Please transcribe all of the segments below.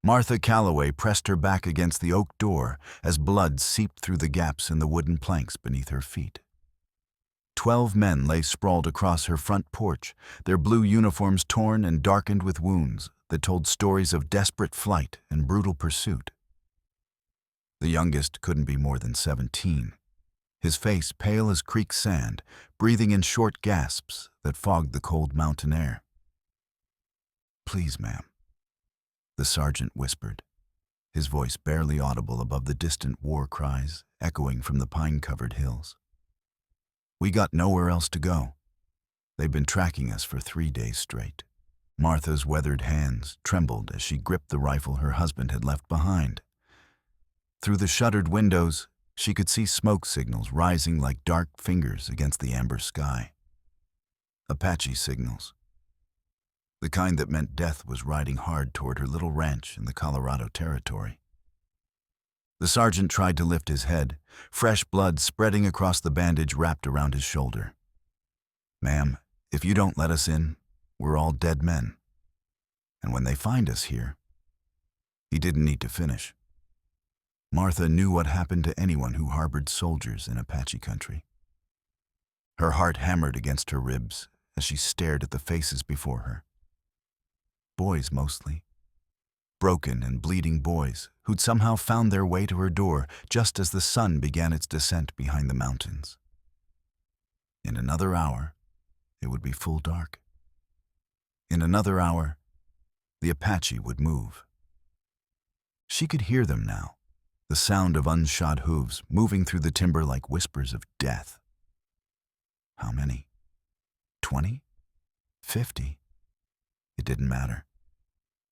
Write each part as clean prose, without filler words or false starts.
Martha Calloway pressed her back against the oak door as blood seeped through the gaps in the wooden planks beneath her feet. 12 men lay sprawled across her front porch, their blue uniforms torn and darkened with wounds that told stories of desperate flight and brutal pursuit. The youngest couldn't be more than 17, his face pale as creek sand, breathing in short gasps that fogged the cold mountain air. "Please, ma'am," the sergeant whispered, his voice barely audible above the distant war cries echoing from the pine-covered hills. "We got nowhere else to go. They've been tracking us for 3 days straight." Martha's weathered hands trembled as she gripped the rifle her husband had left behind. Through the shuttered windows, she could see smoke signals rising like dark fingers against the amber sky. Apache signals. The kind that meant death was riding hard toward her little ranch in the Colorado Territory. The sergeant tried to lift his head, fresh blood spreading across the bandage wrapped around his shoulder. "Ma'am, if you don't let us in, we're all dead men. And when they find us here..." He didn't need to finish. Martha knew what happened to anyone who harbored soldiers in Apache country. Her heart hammered against her ribs as she stared at the faces before her. Boys mostly. Broken and bleeding boys who'd somehow found their way to her door just as the sun began its descent behind the mountains. In another hour, it would be full dark. In another hour, the Apache would move. She could hear them now, the sound of unshod hooves moving through the timber like whispers of death. How many? 20? 50? It didn't matter.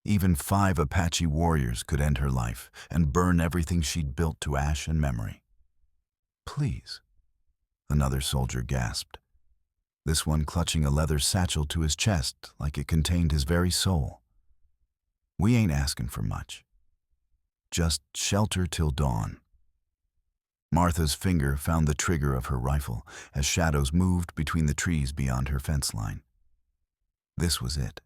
Even 5 Apache warriors could end her life and burn everything she'd built to ash and memory. "Please," another soldier gasped, this one clutching a leather satchel to his chest like it contained his very soul. "We ain't asking for much. Just shelter till dawn." Martha's finger found the trigger of her rifle as shadows moved between the trees beyond her fence line. This was it.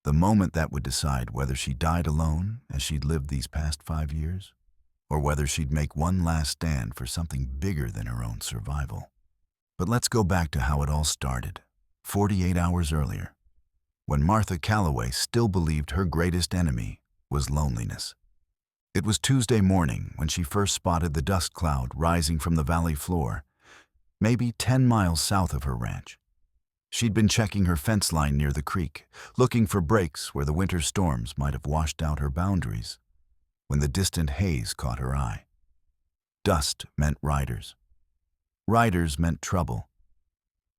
The moment that would decide whether she died alone as she'd lived these past 5 years, or whether she'd make one last stand for something bigger than her own survival. But let's go back to how it all started, 48 hours earlier, when Martha Calloway still believed her greatest enemy was loneliness. It was Tuesday morning when she first spotted the dust cloud rising from the valley floor, maybe 10 miles south of her ranch. She'd been checking her fence line near the creek, looking for breaks where the winter storms might have washed out her boundaries, when the distant haze caught her eye. Dust meant riders. Riders meant trouble.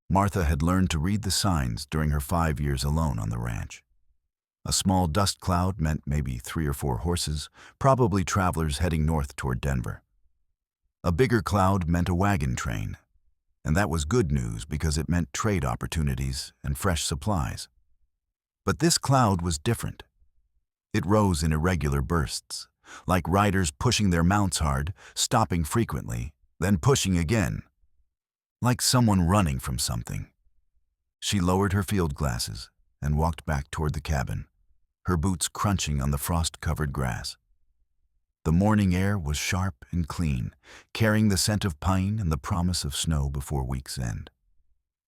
Martha had learned to read the signs during her 5 years alone on the ranch. A small dust cloud meant maybe 3 or 4 horses, probably travelers heading north toward Denver. A bigger cloud meant a wagon train, and that was good news because it meant trade opportunities and fresh supplies. But this cloud was different. It rose in irregular bursts, like riders pushing their mounts hard, stopping frequently, then pushing again, like someone running from something. She lowered her field glasses and walked back toward the cabin, her boots crunching on the frost-covered grass. The morning air was sharp and clean, carrying the scent of pine and the promise of snow before week's end.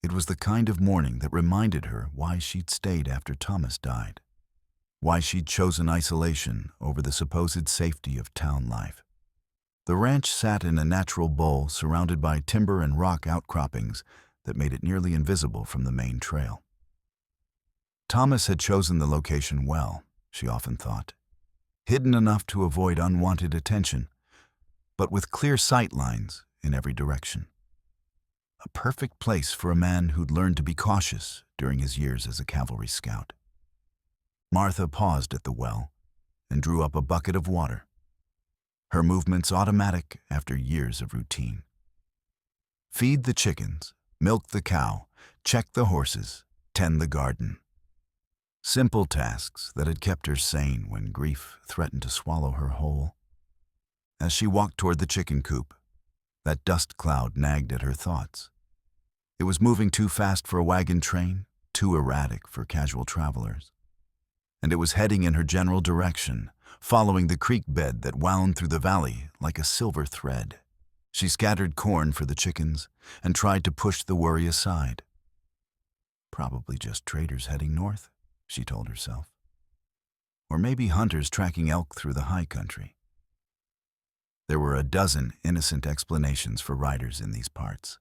It was the kind of morning that reminded her why she'd stayed after Thomas died, why she'd chosen isolation over the supposed safety of town life. The ranch sat in a natural bowl surrounded by timber and rock outcroppings that made it nearly invisible from the main trail. Thomas had chosen the location well, she often thought. Hidden enough to avoid unwanted attention, but with clear sight lines in every direction. A perfect place for a man who'd learned to be cautious during his years as a cavalry scout. Martha paused at the well and drew up a bucket of water, her movements automatic after years of routine. Feed the chickens, milk the cow, check the horses, tend the garden. Simple tasks that had kept her sane when grief threatened to swallow her whole. As she walked toward the chicken coop, that dust cloud nagged at her thoughts. It was moving too fast for a wagon train, too erratic for casual travelers. And it was heading in her general direction, following the creek bed that wound through the valley like a silver thread. She scattered corn for the chickens and tried to push the worry aside. Probably just traders heading north, she told herself. Or maybe hunters tracking elk through the high country. There were a dozen innocent explanations for riders in these parts.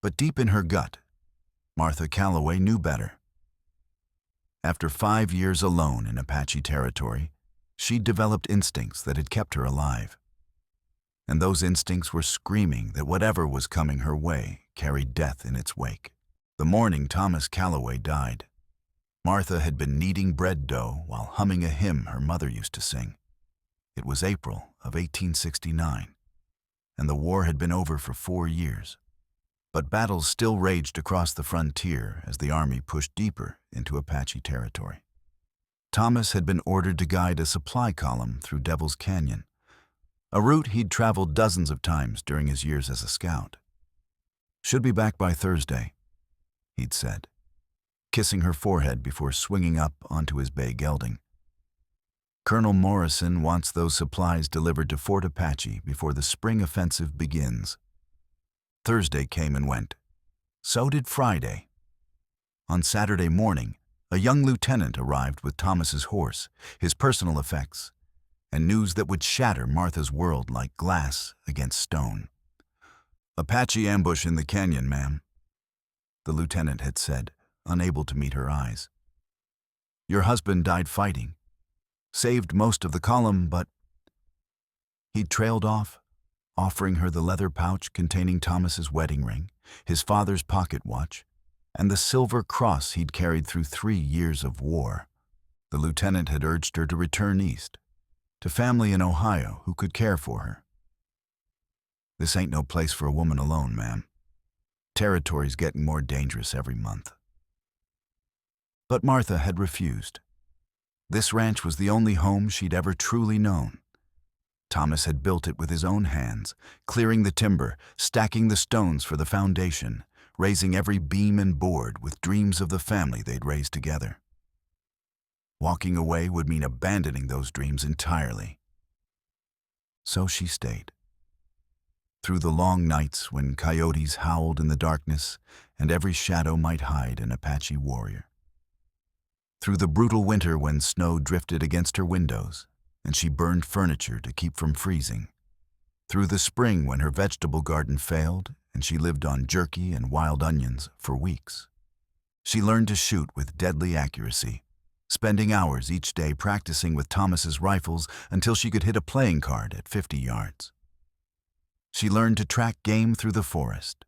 But deep in her gut, Martha Calloway knew better. After 5 years alone in Apache territory, she'd developed instincts that had kept her alive. And those instincts were screaming that whatever was coming her way carried death in its wake. The morning Thomas Calloway died, Martha had been kneading bread dough while humming a hymn her mother used to sing. It was April of 1869, and the war had been over for 4 years. But battles still raged across the frontier as the Army pushed deeper into Apache territory. Thomas had been ordered to guide a supply column through Devil's Canyon, a route he'd traveled dozens of times during his years as a scout. "Should be back by Thursday," he'd said, kissing her forehead before swinging up onto his bay gelding. "Colonel Morrison wants those supplies delivered to Fort Apache before the spring offensive begins." Thursday came and went. So did Friday. On Saturday morning, a young lieutenant arrived with Thomas's horse, his personal effects, and news that would shatter Martha's world like glass against stone. "Apache ambush in the canyon, ma'am," the lieutenant had said, unable to meet her eyes. "Your husband died fighting. Saved most of the column, but—" He'd trailed off, offering her the leather pouch containing Thomas's wedding ring, his father's pocket watch, and the silver cross he'd carried through 3 years of war. The lieutenant had urged her to return east, to family in Ohio who could care for her. "This ain't no place for a woman alone, ma'am. Territory's getting more dangerous every month." But Martha had refused. This ranch was the only home she'd ever truly known. Thomas had built it with his own hands, clearing the timber, stacking the stones for the foundation, raising every beam and board with dreams of the family they'd raised together. Walking away would mean abandoning those dreams entirely. So she stayed. Through the long nights when coyotes howled in the darkness and every shadow might hide an Apache warrior. Through the brutal winter when snow drifted against her windows and she burned furniture to keep from freezing. Through the spring when her vegetable garden failed and she lived on jerky and wild onions for weeks. She learned to shoot with deadly accuracy, spending hours each day practicing with Thomas's rifles until she could hit a playing card at 50 yards. She learned to track game through the forest,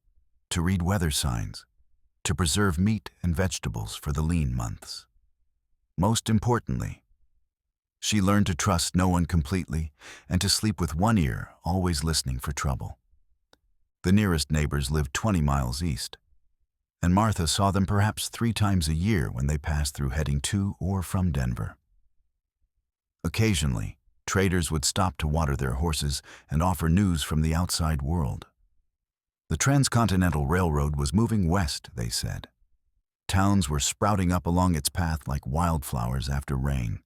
to read weather signs, to preserve meat and vegetables for the lean months. Most importantly, she learned to trust no one completely and to sleep with one ear always listening for trouble. The nearest neighbors lived 20 miles east, and Martha saw them perhaps 3 times a year when they passed through heading to or from Denver. Occasionally, traders would stop to water their horses and offer news from the outside world. The Transcontinental Railroad was moving west, they said. Towns were sprouting up along its path like wildflowers after rain.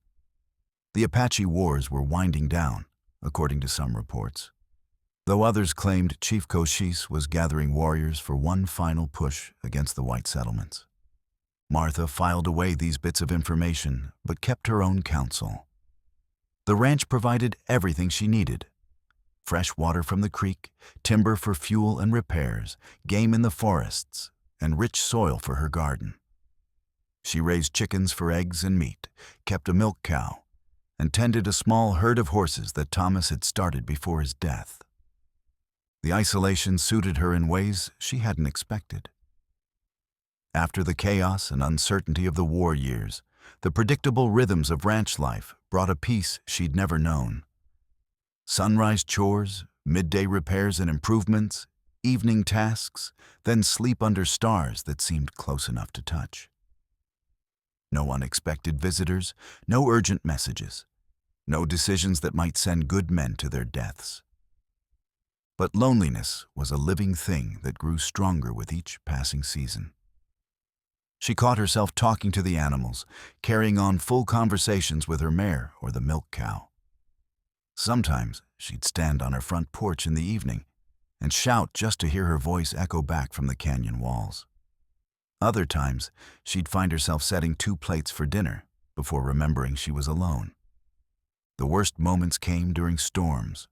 The Apache wars were winding down, according to some reports, though others claimed Chief Cochise was gathering warriors for one final push against the white settlements. Martha filed away these bits of information, but kept her own counsel. The ranch provided everything she needed: fresh water from the creek, timber for fuel and repairs, game in the forests, and rich soil for her garden. She raised chickens for eggs and meat, kept a milk cow, and tended a small herd of horses that Thomas had started before his death. The isolation suited her in ways she hadn't expected. After the chaos and uncertainty of the war years, the predictable rhythms of ranch life brought a peace she'd never known. Sunrise chores, midday repairs and improvements, evening tasks, then sleep under stars that seemed close enough to touch. No unexpected visitors, no urgent messages, no decisions that might send good men to their deaths. But loneliness was a living thing that grew stronger with each passing season. She caught herself talking to the animals, carrying on full conversations with her mare or the milk cow. Sometimes she'd stand on her front porch in the evening and shout just to hear her voice echo back from the canyon walls. Other times, she'd find herself setting 2 plates for dinner before remembering she was alone. The worst moments came during storms,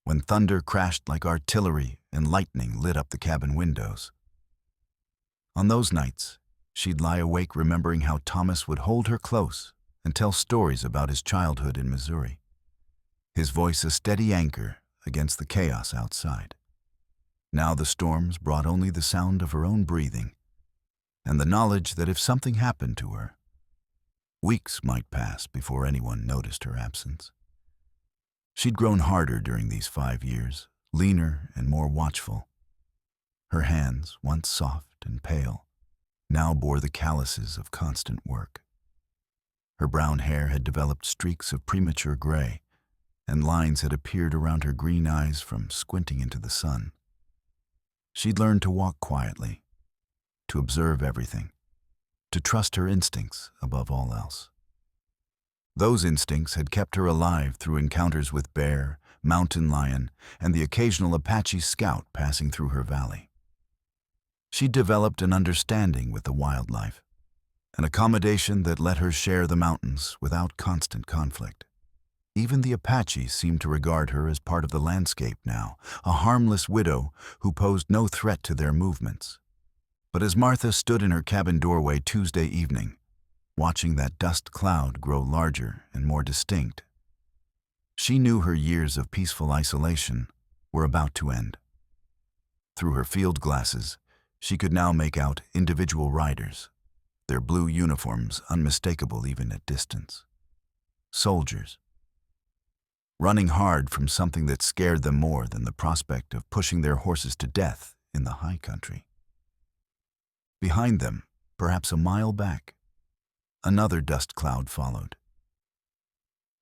when thunder crashed like artillery and lightning lit up the cabin windows. On those nights, she'd lie awake remembering how Thomas would hold her close and tell stories about his childhood in Missouri, his voice a steady anchor against the chaos outside. Now the storms brought only the sound of her own breathing and the knowledge that if something happened to her, weeks might pass before anyone noticed her absence. She'd grown harder during these 5 years, leaner and more watchful. Her hands, once soft and pale, now bore the calluses of constant work. Her brown hair had developed streaks of premature gray, and lines had appeared around her green eyes from squinting into the sun. She'd learned to walk quietly, to observe everything, to trust her instincts above all else. Those instincts had kept her alive through encounters with bear, mountain lion, and the occasional Apache scout passing through her valley. She developed an understanding with the wildlife, an accommodation that let her share the mountains without constant conflict. Even the Apaches seemed to regard her as part of the landscape now, a harmless widow who posed no threat to their movements. But as Martha stood in her cabin doorway Tuesday evening, watching that dust cloud grow larger and more distinct, she knew her years of peaceful isolation were about to end. Through her field glasses, she could now make out individual riders, their blue uniforms unmistakable even at distance. Soldiers, running hard from something that scared them more than the prospect of pushing their horses to death in the high country. Behind them, perhaps a mile back, another dust cloud followed.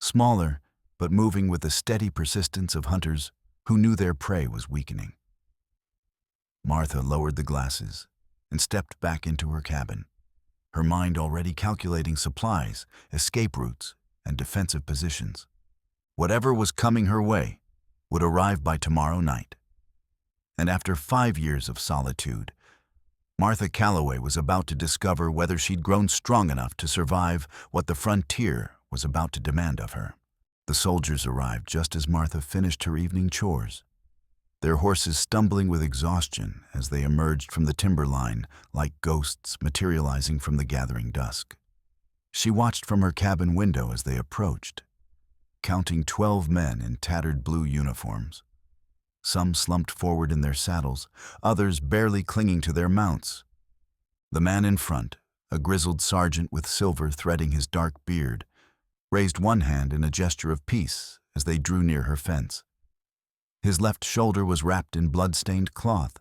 Smaller, but moving with the steady persistence of hunters who knew their prey was weakening. Martha lowered the glasses and stepped back into her cabin, her mind already calculating supplies, escape routes, and defensive positions. Whatever was coming her way would arrive by tomorrow night. And after 5 years of solitude, Martha Calloway was about to discover whether she'd grown strong enough to survive what the frontier was about to demand of her. The soldiers arrived just as Martha finished her evening chores, their horses stumbling with exhaustion as they emerged from the timberline like ghosts materializing from the gathering dusk. She watched from her cabin window as they approached, counting 12 men in tattered blue uniforms. Some slumped forward in their saddles, others barely clinging to their mounts. The man in front, a grizzled sergeant with silver threading his dark beard, raised one hand in a gesture of peace as they drew near her fence. His left shoulder was wrapped in blood-stained cloth,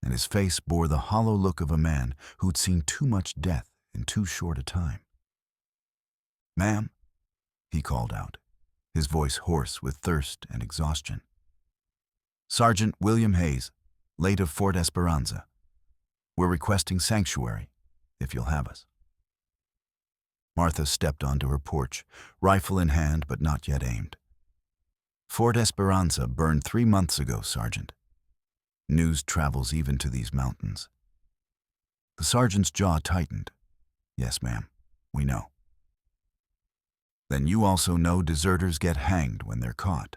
and his face bore the hollow look of a man who'd seen too much death in too short a time. "Ma'am," he called out, his voice hoarse with thirst and exhaustion. "Sergeant William Hayes, late of Fort Esperanza. We're requesting sanctuary, if you'll have us." Martha stepped onto her porch, rifle in hand but not yet aimed. "Fort Esperanza burned 3 months ago, Sergeant. News travels even to these mountains." The sergeant's jaw tightened. "Yes, ma'am, we know." "Then you also know deserters get hanged when they're caught."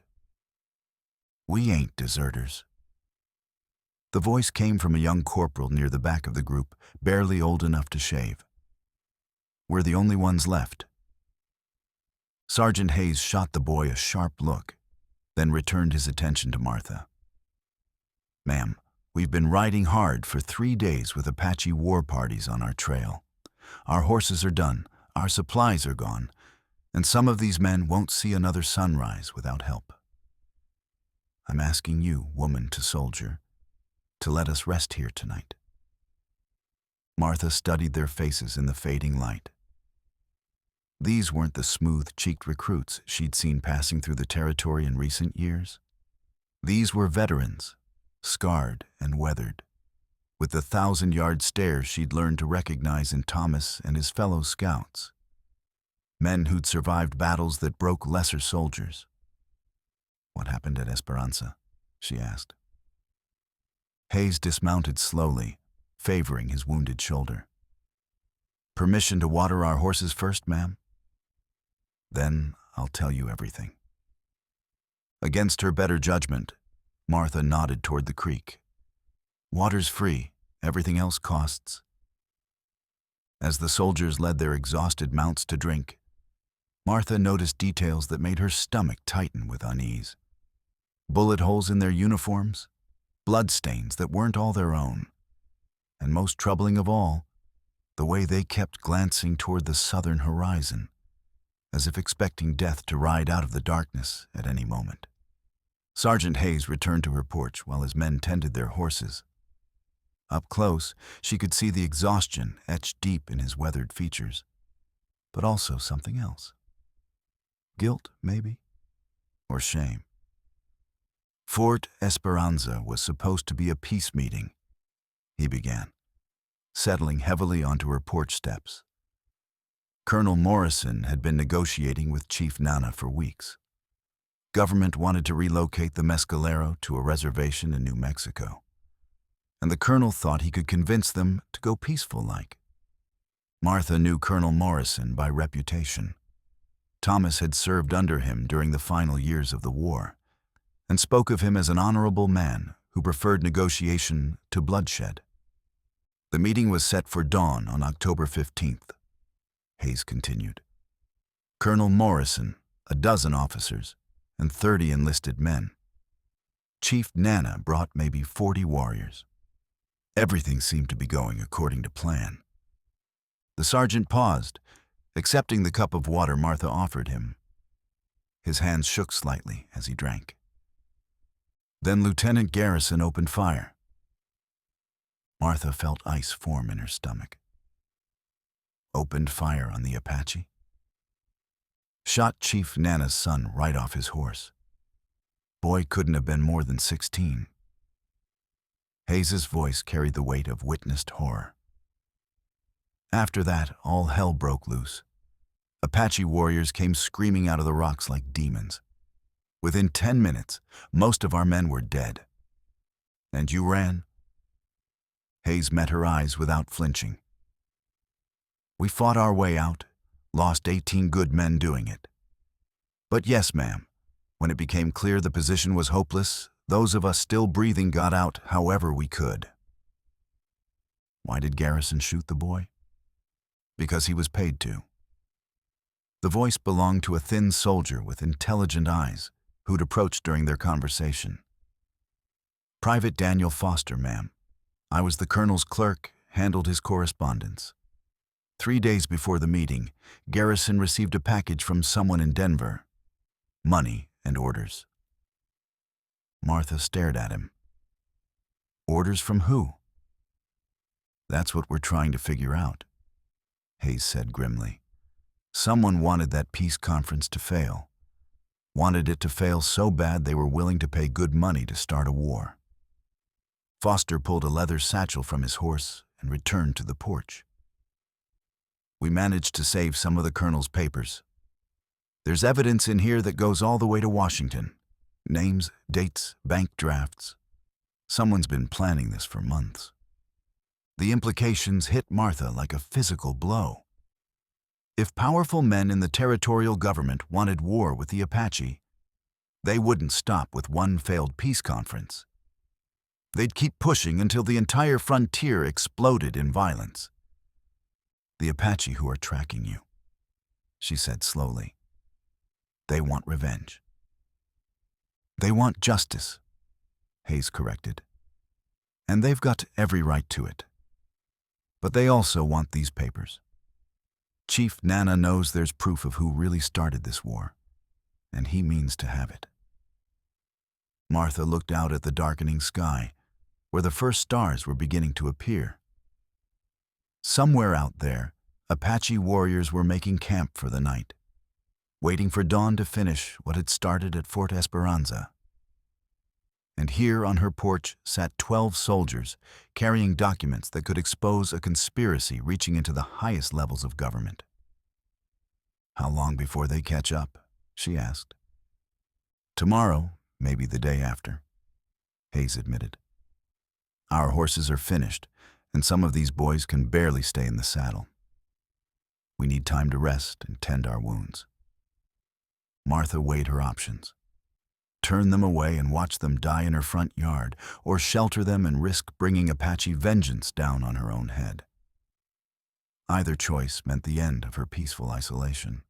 "We ain't deserters." The voice came from a young corporal near the back of the group, barely old enough to shave. "We're the only ones left." Sergeant Hayes shot the boy a sharp look, then returned his attention to Martha. "Ma'am, we've been riding hard for 3 days with Apache war parties on our trail. Our horses are done, our supplies are gone, and some of these men won't see another sunrise without help. I'm asking you, woman to soldier, to let us rest here tonight." Martha studied their faces in the fading light. These weren't the smooth-cheeked recruits she'd seen passing through the territory in recent years. These were veterans, scarred and weathered, with the 1,000-yard stare she'd learned to recognize in Thomas and his fellow scouts. Men who'd survived battles that broke lesser soldiers. "What happened at Esperanza?" she asked. Hayes dismounted slowly, favoring his wounded shoulder. "Permission to water our horses first, ma'am?" "Then I'll tell you everything." Against her better judgment, Martha nodded toward the creek. "Water's free, everything else costs." As the soldiers led their exhausted mounts to drink, Martha noticed details that made her stomach tighten with unease. Bullet holes in their uniforms, bloodstains that weren't all their own, and most troubling of all, the way they kept glancing toward the southern horizon, as if expecting death to ride out of the darkness at any moment. Sergeant Hayes returned to her porch while his men tended their horses. Up close, she could see the exhaustion etched deep in his weathered features, but also something else. Guilt, maybe? Or shame? Fort Esperanza was supposed to be a peace meeting, he began, settling heavily onto her porch steps. Colonel Morrison had been negotiating with Chief Nana for weeks. Government wanted to relocate the Mescalero to a reservation in New Mexico, and the colonel thought he could convince them to go peaceful-like. Martha knew Colonel Morrison by reputation. Thomas had served under him during the final years of the war, and spoke of him as an honorable man who preferred negotiation to bloodshed. The meeting was set for dawn on October 15th, Hayes continued. Colonel Morrison, a dozen officers, and 30 enlisted men. Chief Nana brought maybe 40 warriors. Everything seemed to be going according to plan. The sergeant paused, accepting the cup of water Martha offered him. His hands shook slightly as he drank. Then Lieutenant Garrison opened fire. Martha felt ice form in her stomach. Opened fire on the Apache? Shot Chief Nana's son right off his horse. Boy couldn't have been more than 16. Hayes's voice carried the weight of witnessed horror. After that, all hell broke loose. Apache warriors came screaming out of the rocks like demons. Within 10 minutes, most of our men were dead. "And you ran?" Hayes met her eyes without flinching. "We fought our way out, lost 18 good men doing it. But yes, ma'am, when it became clear the position was hopeless, those of us still breathing got out however we could." "Why did Garrison shoot the boy?" "Because he was paid to." The voice belonged to a thin soldier with intelligent eyes who'd approached during their conversation. "Private Daniel Foster, ma'am. I was the colonel's clerk, handled his correspondence. 3 days before the meeting, Garrison received a package from someone in Denver. Money and orders." Martha stared at him. "Orders from who?" "That's what we're trying to figure out," Hayes said grimly. "Someone wanted that peace conference to fail. Wanted it to fail so bad they were willing to pay good money to start a war." Foster pulled a leather satchel from his horse and returned to the porch. "We managed to save some of the colonel's papers. There's evidence in here that goes all the way to Washington. Names, dates, bank drafts. Someone's been planning this for months." The implications hit Martha like a physical blow. If powerful men in the territorial government wanted war with the Apache, they wouldn't stop with one failed peace conference. They'd keep pushing until the entire frontier exploded in violence. "The Apache who are tracking you," she said slowly. "They want revenge." "They want justice," Hayes corrected. "And they've got every right to it. But they also want these papers. Chief Nana knows there's proof of who really started this war, and he means to have it." Martha looked out at the darkening sky, where the first stars were beginning to appear. Somewhere out there, Apache warriors were making camp for the night, waiting for dawn to finish what had started at Fort Esperanza. And here on her porch sat 12 soldiers carrying documents that could expose a conspiracy reaching into the highest levels of government. "How long before they catch up?" she asked. "Tomorrow, maybe the day after," Hayes admitted. "Our horses are finished, and some of these boys can barely stay in the saddle. We need time to rest and tend our wounds." Martha weighed her options. Turn them away and watch them die in her front yard, or shelter them and risk bringing Apache vengeance down on her own head. Either choice meant the end of her peaceful isolation.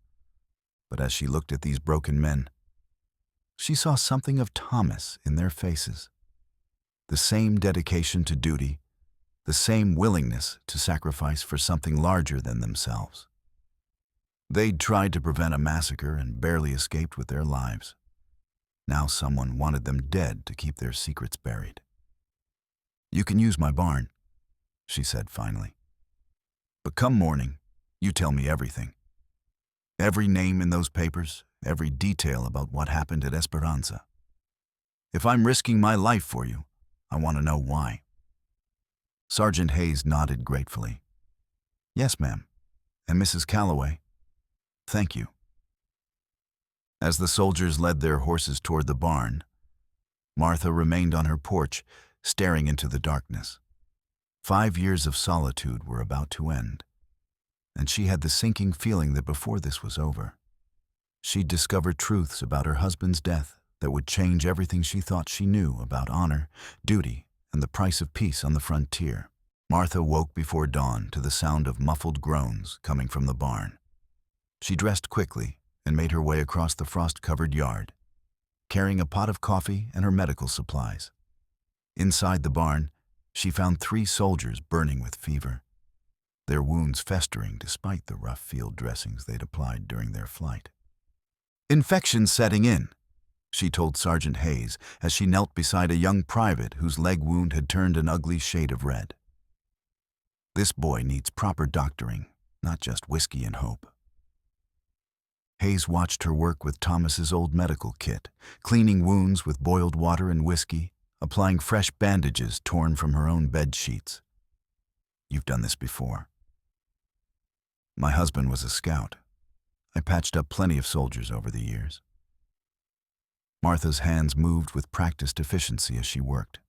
But as she looked at these broken men, she saw something of Thomas in their faces. The same dedication to duty, the same willingness to sacrifice for something larger than themselves. They'd tried to prevent a massacre and barely escaped with their lives. Now someone wanted them dead to keep their secrets buried. "You can use my barn," she said finally. "But come morning, you tell me everything. Every name in those papers, every detail about what happened at Esperanza. If I'm risking my life for you, I want to know why." Sergeant Hayes nodded gratefully. "Yes, ma'am. And Mrs. Calloway, thank you." As the soldiers led their horses toward the barn, Martha remained on her porch, staring into the darkness. 5 years of solitude were about to end, and she had the sinking feeling that before this was over, she'd discover truths about her husband's death that would change everything she thought she knew about honor, duty, and the price of peace on the frontier. Martha woke before dawn to the sound of muffled groans coming from the barn. She dressed quickly and made her way across the frost-covered yard, carrying a pot of coffee and her medical supplies. Inside the barn, she found 3 soldiers burning with fever, their wounds festering despite the rough field dressings they'd applied during their flight. "Infection's setting in," she told Sergeant Hayes as she knelt beside a young private whose leg wound had turned an ugly shade of red. "This boy needs proper doctoring, not just whiskey and hope." Hayes watched her work with Thomas's old medical kit, cleaning wounds with boiled water and whiskey, applying fresh bandages torn from her own bed sheets. "You've done this before." "My husband was a scout. I patched up plenty of soldiers over the years." Martha's hands moved with practiced efficiency as she worked.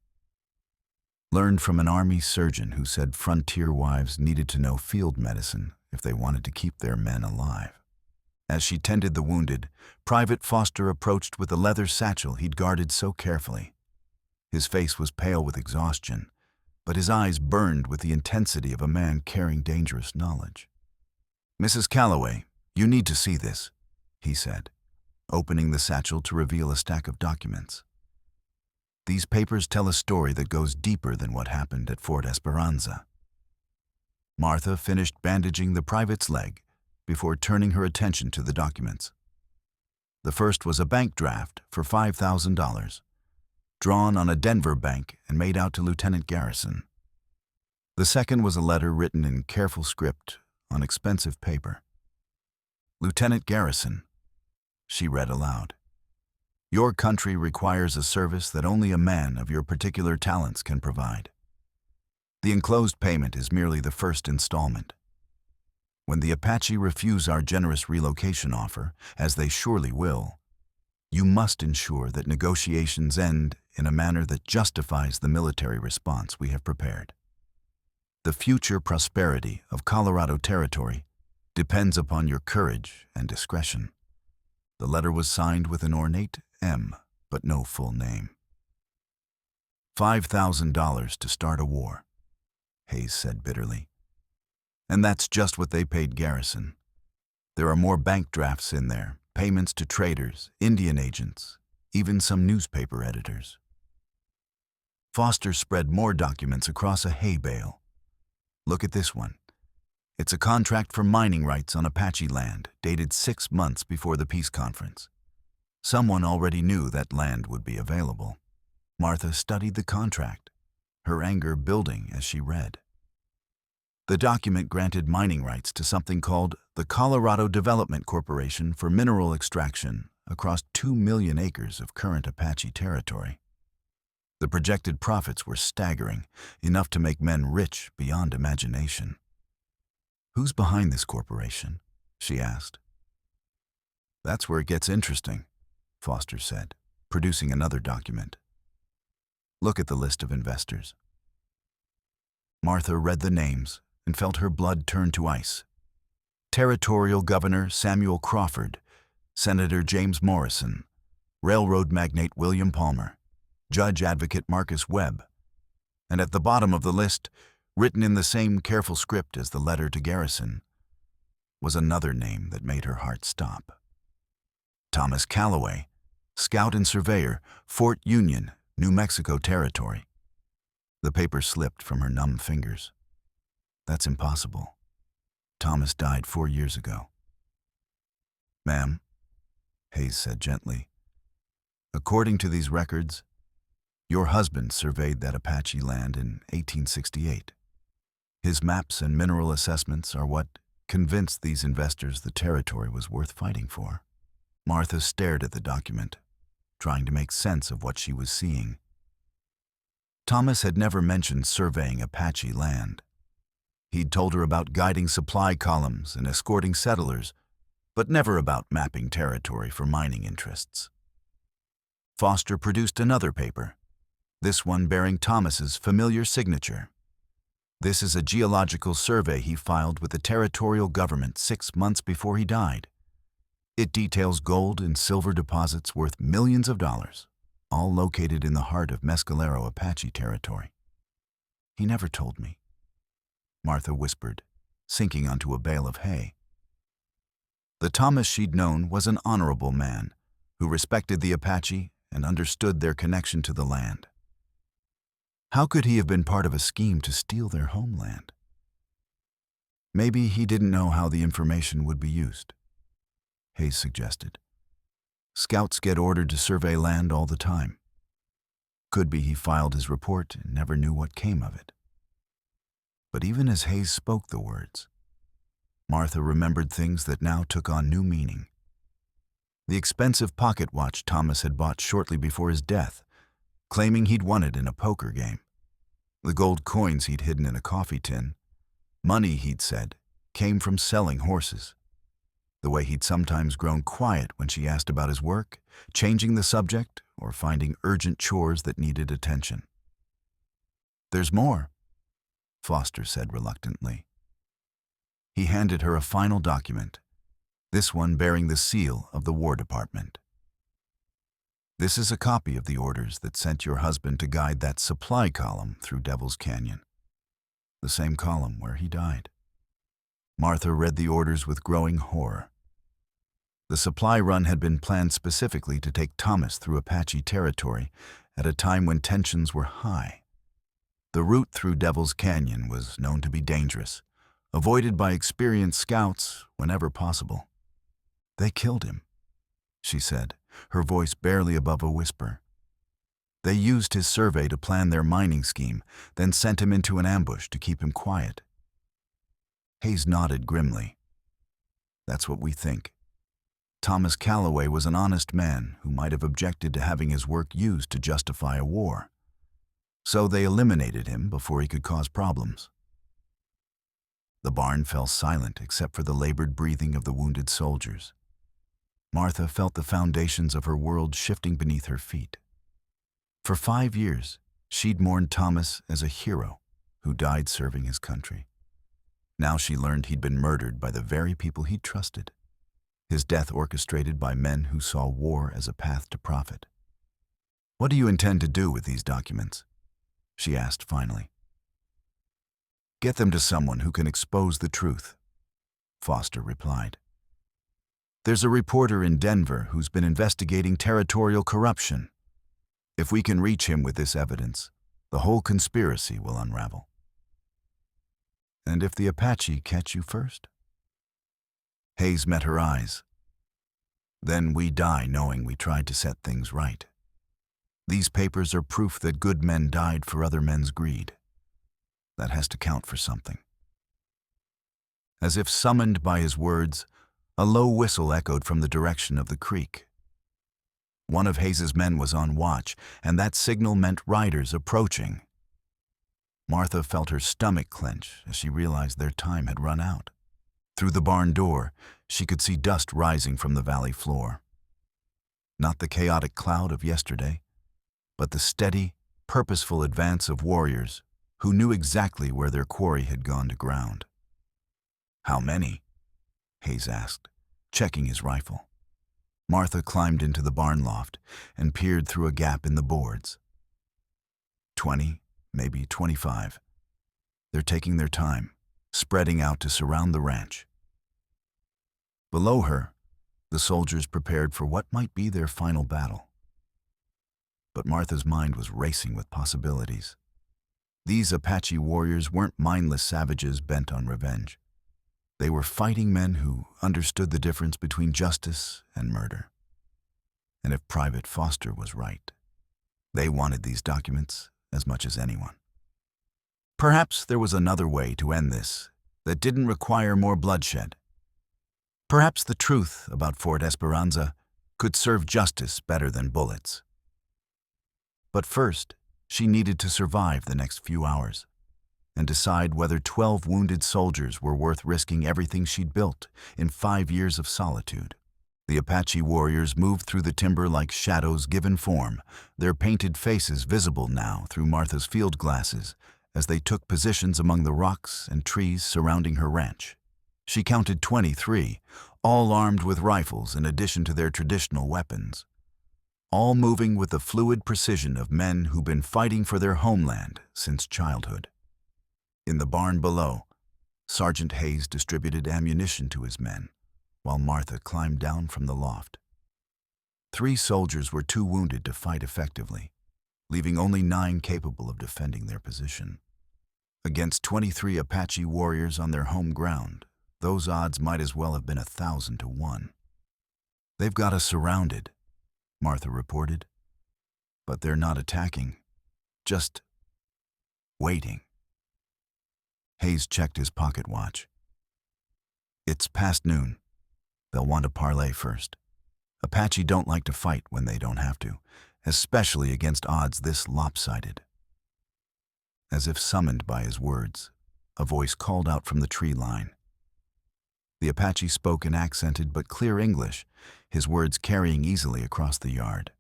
Learned from an army surgeon who said frontier wives needed to know field medicine if they wanted to keep their men alive. As she tended the wounded, Private Foster approached with the leather satchel he'd guarded so carefully. His face was pale with exhaustion, but his eyes burned with the intensity of a man carrying dangerous knowledge. "Mrs. Calloway, you need to see this," he said, opening the satchel to reveal a stack of documents. "These papers tell a story that goes deeper than what happened at Fort Esperanza." Martha finished bandaging the private's leg before turning her attention to the documents. The first was a bank draft for $5,000, drawn on a Denver bank and made out to Lieutenant Garrison. The second was a letter written in careful script on expensive paper. "Lieutenant Garrison," she read aloud, "your country requires a service that only a man of your particular talents can provide. The enclosed payment is merely the first installment. When the Apache refuse our generous relocation offer, as they surely will, you must ensure that negotiations end in a manner that justifies the military response we have prepared. The future prosperity of Colorado Territory depends upon your courage and discretion." The letter was signed with an ornate M, but no full name. $5,000 to start a war, Hayes said bitterly. And that's just what they paid Garrison. There are more bank drafts in there, payments to traders, Indian agents, even some newspaper editors. Foster spread more documents across a hay bale. "Look at this one. It's a contract for mining rights on Apache land, dated 6 months before the peace conference. Someone already knew that land would be available." Martha studied the contract, her anger building as she read. The document granted mining rights to something called the Colorado Development Corporation for mineral extraction across 2 million acres of current Apache territory. The projected profits were staggering, enough to make men rich beyond imagination. "Who's behind this corporation?" she asked. "That's where it gets interesting," Foster said, producing another document. "Look at the list of investors." Martha read the names and felt her blood turn to ice. Territorial Governor Samuel Crawford, Senator James Morrison, railroad magnate William Palmer, Judge Advocate Marcus Webb, and at the bottom of the list, written in the same careful script as the letter to Garrison, was another name that made her heart stop. Thomas Calloway, scout and surveyor, Fort Union, New Mexico Territory. The paper slipped from her numb fingers. "That's impossible. Thomas died 4 years ago." "Ma'am," Hayes said gently, "according to these records, your husband surveyed that Apache land in 1868. His maps and mineral assessments are what convinced these investors the territory was worth fighting for." Martha stared at the document, trying to make sense of what she was seeing. Thomas had never mentioned surveying Apache land. He'd told her about guiding supply columns and escorting settlers, but never about mapping territory for mining interests. Foster produced another paper, this one bearing Thomas's familiar signature. This is a geological survey he filed with the territorial government 6 months before he died. It details gold and silver deposits worth millions of dollars, all located in the heart of Mescalero Apache territory. "He never told me," Martha whispered, sinking onto a bale of hay. The Thomas she'd known was an honorable man who respected the Apache and understood their connection to the land. How could he have been part of a scheme to steal their homeland? Maybe he didn't know how the information would be used, Hayes suggested. Scouts get ordered to survey land all the time. Could be he filed his report and never knew what came of it. But even as Hayes spoke the words, Martha remembered things that now took on new meaning. The expensive pocket watch Thomas had bought shortly before his death, claiming he'd won it in a poker game. The gold coins he'd hidden in a coffee tin. Money, he'd said, came from selling horses. The way he'd sometimes grown quiet when she asked about his work, changing the subject, or finding urgent chores that needed attention. "There's more," Foster said reluctantly. He handed her a final document, this one bearing the seal of the War Department. "This is a copy of the orders that sent your husband to guide that supply column through Devil's Canyon, the same column where he died." Martha read the orders with growing horror. The supply run had been planned specifically to take Thomas through Apache territory at a time when tensions were high. The route through Devil's Canyon was known to be dangerous, avoided by experienced scouts whenever possible. "They killed him," she said, her voice barely above a whisper. "They used his survey to plan their mining scheme, then sent him into an ambush to keep him quiet." Hayes nodded grimly. "That's what we think. Thomas Calloway was an honest man who might have objected to having his work used to justify a war. So they eliminated him before he could cause problems." The barn fell silent except for the labored breathing of the wounded soldiers. Martha felt the foundations of her world shifting beneath her feet. For 5 years, she'd mourned Thomas as a hero who died serving his country. Now she learned he'd been murdered by the very people he'd trusted, his death orchestrated by men who saw war as a path to profit. "What do you intend to do with these documents?" she asked finally. "Get them to someone who can expose the truth," Foster replied. "There's a reporter in Denver who's been investigating territorial corruption. If we can reach him with this evidence, the whole conspiracy will unravel." "And if the Apache catch you first?" Hayes met her eyes. "Then we die knowing we tried to set things right. These papers are proof that good men died for other men's greed. That has to count for something." As if summoned by his words, a low whistle echoed from the direction of the creek. One of Hayes's men was on watch, and that signal meant riders approaching. Martha felt her stomach clench as she realized their time had run out. Through the barn door, she could see dust rising from the valley floor. Not the chaotic cloud of yesterday, but the steady, purposeful advance of warriors who knew exactly where their quarry had gone to ground. "How many?" Hayes asked, checking his rifle. Martha climbed into the barn loft and peered through a gap in the boards. 20, maybe 25. They're taking their time, spreading out to surround the ranch. Below her, the soldiers prepared for what might be their final battle. But Martha's mind was racing with possibilities. These Apache warriors weren't mindless savages bent on revenge. They were fighting men who understood the difference between justice and murder. And if Private Foster was right, they wanted these documents as much as anyone. Perhaps there was another way to end this that didn't require more bloodshed. Perhaps the truth about Fort Esperanza could serve justice better than bullets. But first, she needed to survive the next few hours and decide whether 12 wounded soldiers were worth risking everything she'd built in 5 years of solitude. The Apache warriors moved through the timber like shadows given form, their painted faces visible now through Martha's field glasses as they took positions among the rocks and trees surrounding her ranch. She counted 23, all armed with rifles in addition to their traditional weapons, all moving with the fluid precision of men who've been fighting for their homeland since childhood. In the barn below, Sergeant Hayes distributed ammunition to his men, while Martha climbed down from the loft. 3 soldiers were too wounded to fight effectively, leaving only 9 capable of defending their position. Against 23 Apache warriors on their home ground, those odds might as well have been 1,000 to 1. "They've got us surrounded," Martha reported. "But they're not attacking, just waiting." Hayes checked his pocket watch. "It's past noon. They'll want to parley first. Apache don't like to fight when they don't have to, especially against odds this lopsided." As if summoned by his words, a voice called out from the tree line. The Apache spoke in accented but clear English, his words carrying easily across the yard.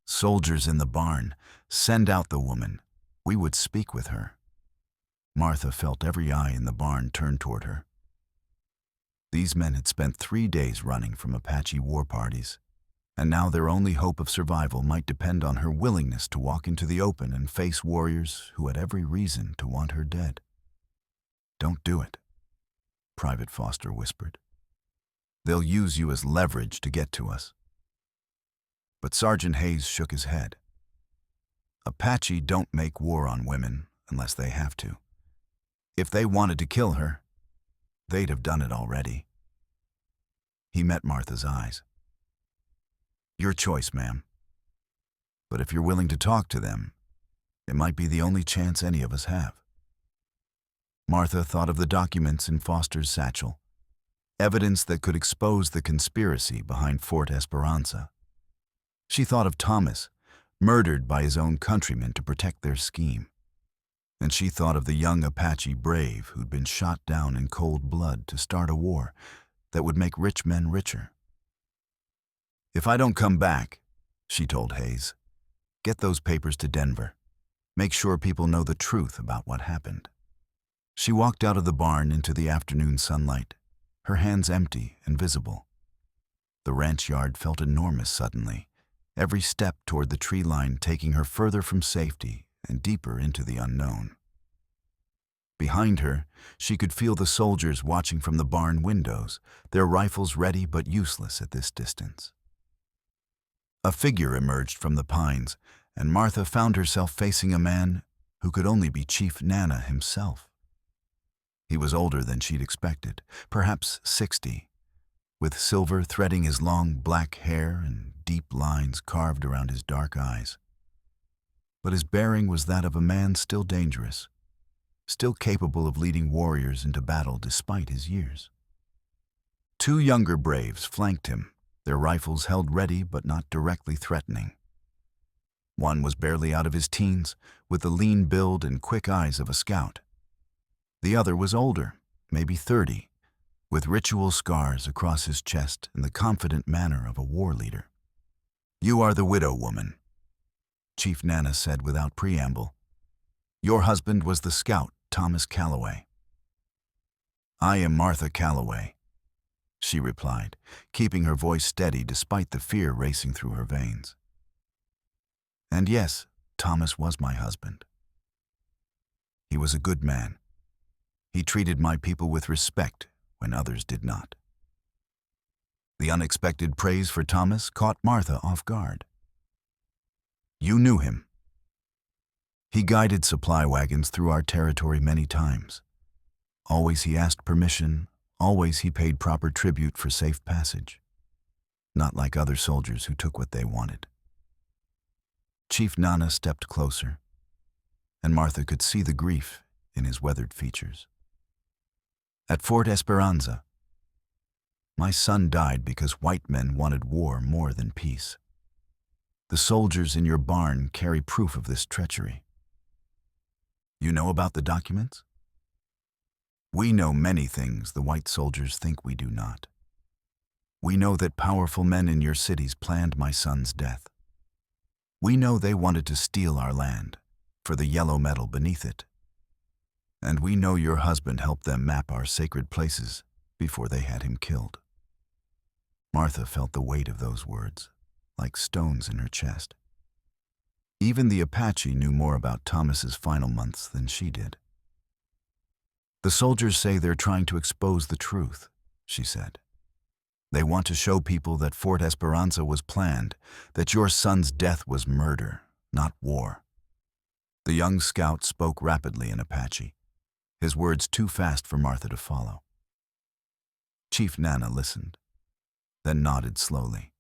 "Soldiers in the barn, send out the woman. We would speak with her." Martha felt every eye in the barn turn toward her. These men had spent 3 days running from Apache war parties, and now their only hope of survival might depend on her willingness to walk into the open and face warriors who had every reason to want her dead. "Don't do it," Private Foster whispered. "They'll use you as leverage to get to us." But Sergeant Hayes shook his head. "Apache don't make war on women unless they have to. If they wanted to kill her, they'd have done it already." He met Martha's eyes. "Your choice, ma'am. But if you're willing to talk to them, it might be the only chance any of us have." Martha thought of the documents in Foster's satchel, evidence that could expose the conspiracy behind Fort Esperanza. She thought of Thomas, murdered by his own countrymen to protect their scheme. And she thought of the young Apache brave who'd been shot down in cold blood to start a war that would make rich men richer. "If I don't come back," she told Hayes, "get those papers to Denver. Make sure people know the truth about what happened." She walked out of the barn into the afternoon sunlight, her hands empty and visible. The ranch yard felt enormous suddenly, every step toward the tree line taking her further from safety and deeper into the unknown. Behind her, she could feel the soldiers watching from the barn windows, their rifles ready but useless at this distance. A figure emerged from the pines, and Martha found herself facing a man who could only be Chief Nana himself. He was older than she'd expected, perhaps 60, with silver threading his long black hair and deep lines carved around his dark eyes. But his bearing was that of a man still dangerous, still capable of leading warriors into battle despite his years. 2 younger braves flanked him, their rifles held ready but not directly threatening. One was barely out of his teens, with the lean build and quick eyes of a scout. The other was older, maybe 30, with ritual scars across his chest and the confident manner of a war leader. "You are the widow woman," Chief Nana said without preamble. "Your husband was the scout, Thomas Calloway." "I am Martha Calloway," she replied, keeping her voice steady despite the fear racing through her veins. "And yes, Thomas was my husband. He was a good man. He treated my people with respect when others did not." The unexpected praise for Thomas caught Martha off guard. "You knew him." "He guided supply wagons through our territory many times. Always he asked permission, always he paid proper tribute for safe passage. Not like other soldiers who took what they wanted." Chief Nana stepped closer, and Martha could see the grief in his weathered features. "At Fort Esperanza, my son died because white men wanted war more than peace. The soldiers in your barn carry proof of this treachery. You know about the documents? We know many things the white soldiers think we do not. We know that powerful men in your cities planned my son's death. We know they wanted to steal our land for the yellow metal beneath it. And we know your husband helped them map our sacred places before they had him killed." Martha felt the weight of those words, like stones in her chest. Even the Apache knew more about Thomas's final months than she did. "The soldiers say they're trying to expose the truth," she said. "They want to show people that Fort Esperanza was planned, that your son's death was murder, not war." The young scout spoke rapidly in Apache, his words too fast for Martha to follow. Chief Nana listened, then nodded slowly.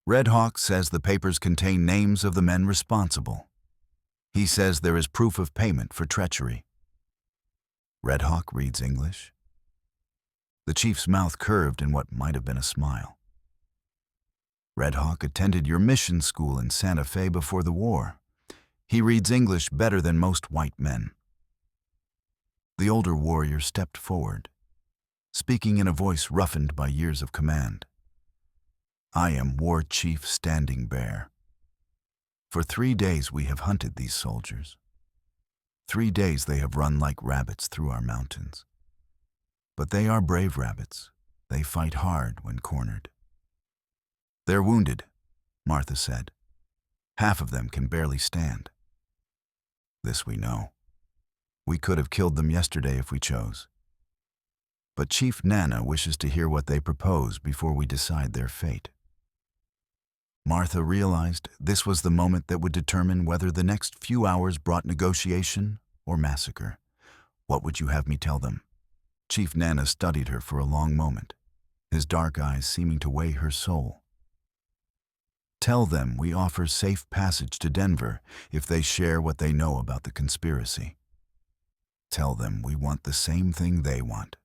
"Red Hawk says the papers contain names of the men responsible. He says there is proof of payment for treachery." "Red Hawk reads English?" The chief's mouth curved in what might have been a smile. "Red Hawk attended your mission school in Santa Fe before the war. He reads English better than most white men." The older warrior stepped forward, speaking in a voice roughened by years of command. "I am War Chief Standing Bear. For 3 days we have hunted these soldiers. 3 days they have run like rabbits through our mountains. But they are brave rabbits. They fight hard when cornered." "They're wounded," Martha said. "Half of them can barely stand." "This we know. We could have killed them yesterday if we chose. But Chief Nana wishes to hear what they propose before we decide their fate." Martha realized this was the moment that would determine whether the next few hours brought negotiation or massacre. "What would you have me tell them?" Chief Nana studied her for a long moment, his dark eyes seeming to weigh her soul. "Tell them we offer safe passage to Denver if they share what they know about the conspiracy. Tell them we want the same thing they want: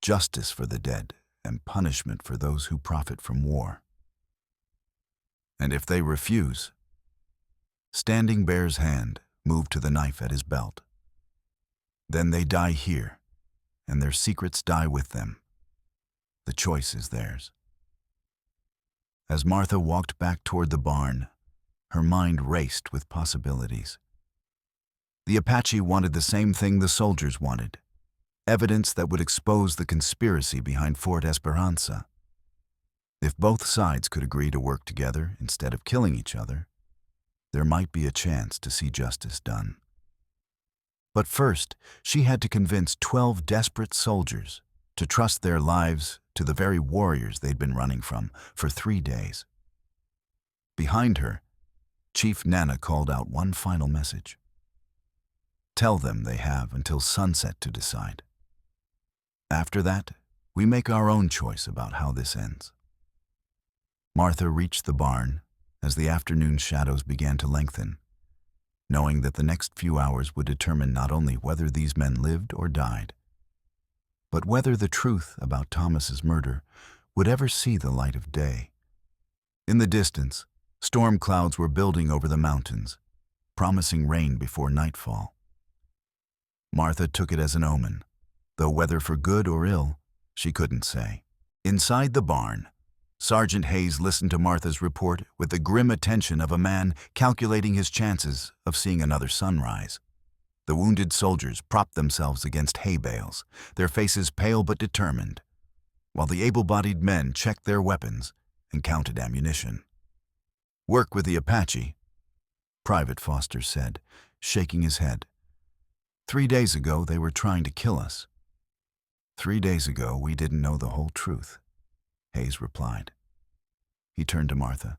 justice for the dead and punishment for those who profit from war. And if they refuse—" Standing Bear's hand moved to the knife at his belt. "Then they die here, and their secrets die with them. The choice is theirs." As Martha walked back toward the barn, her mind raced with possibilities. The Apache wanted the same thing the soldiers wanted: evidence that would expose the conspiracy behind Fort Esperanza. If both sides could agree to work together instead of killing each other, there might be a chance to see justice done. But first, she had to convince 12 desperate soldiers to trust their lives to the very warriors they'd been running from for 3 days. Behind her, Chief Nana called out one final message: "Tell them they have until sunset to decide. After that, we make our own choice about how this ends." Martha reached the barn as the afternoon shadows began to lengthen, knowing that the next few hours would determine not only whether these men lived or died, but whether the truth about Thomas's murder would ever see the light of day. In the distance, storm clouds were building over the mountains, promising rain before nightfall. Martha took it as an omen, though whether for good or ill, she couldn't say. Inside the barn, Sergeant Hayes listened to Martha's report with the grim attention of a man calculating his chances of seeing another sunrise. The wounded soldiers propped themselves against hay bales, their faces pale but determined, while the able-bodied men checked their weapons and counted ammunition. "Work with the Apache," Private Foster said, shaking his head. "3 days ago, they were trying to kill us." "3 days ago, we didn't know the whole truth," Hayes replied. He turned to Martha.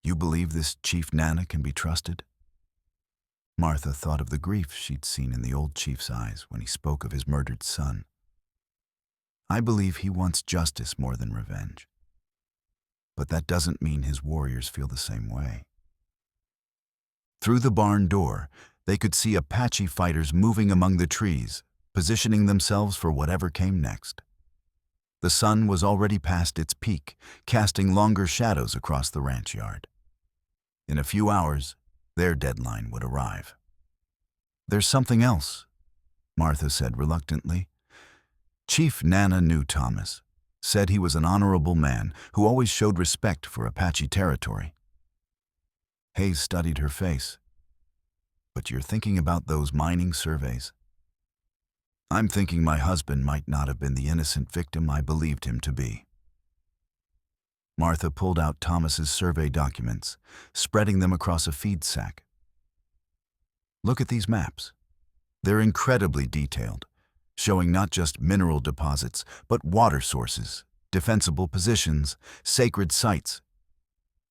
"You believe this Chief Nana can be trusted?" Martha thought of the grief she'd seen in the old chief's eyes when he spoke of his murdered son. "I believe he wants justice more than revenge. But that doesn't mean his warriors feel the same way." Through the barn door, they could see Apache fighters moving among the trees, positioning themselves for whatever came next. The sun was already past its peak, casting longer shadows across the ranch yard. In a few hours, their deadline would arrive. "There's something else," Martha said reluctantly. "Chief Nana knew Thomas, said he was an honorable man who always showed respect for Apache territory." Hayes studied her face. "But you're thinking about those mining surveys?" "I'm thinking my husband might not have been the innocent victim I believed him to be." Martha pulled out Thomas's survey documents, spreading them across a feed sack. "Look at these maps. They're incredibly detailed, showing not just mineral deposits, but water sources, defensible positions, sacred sites.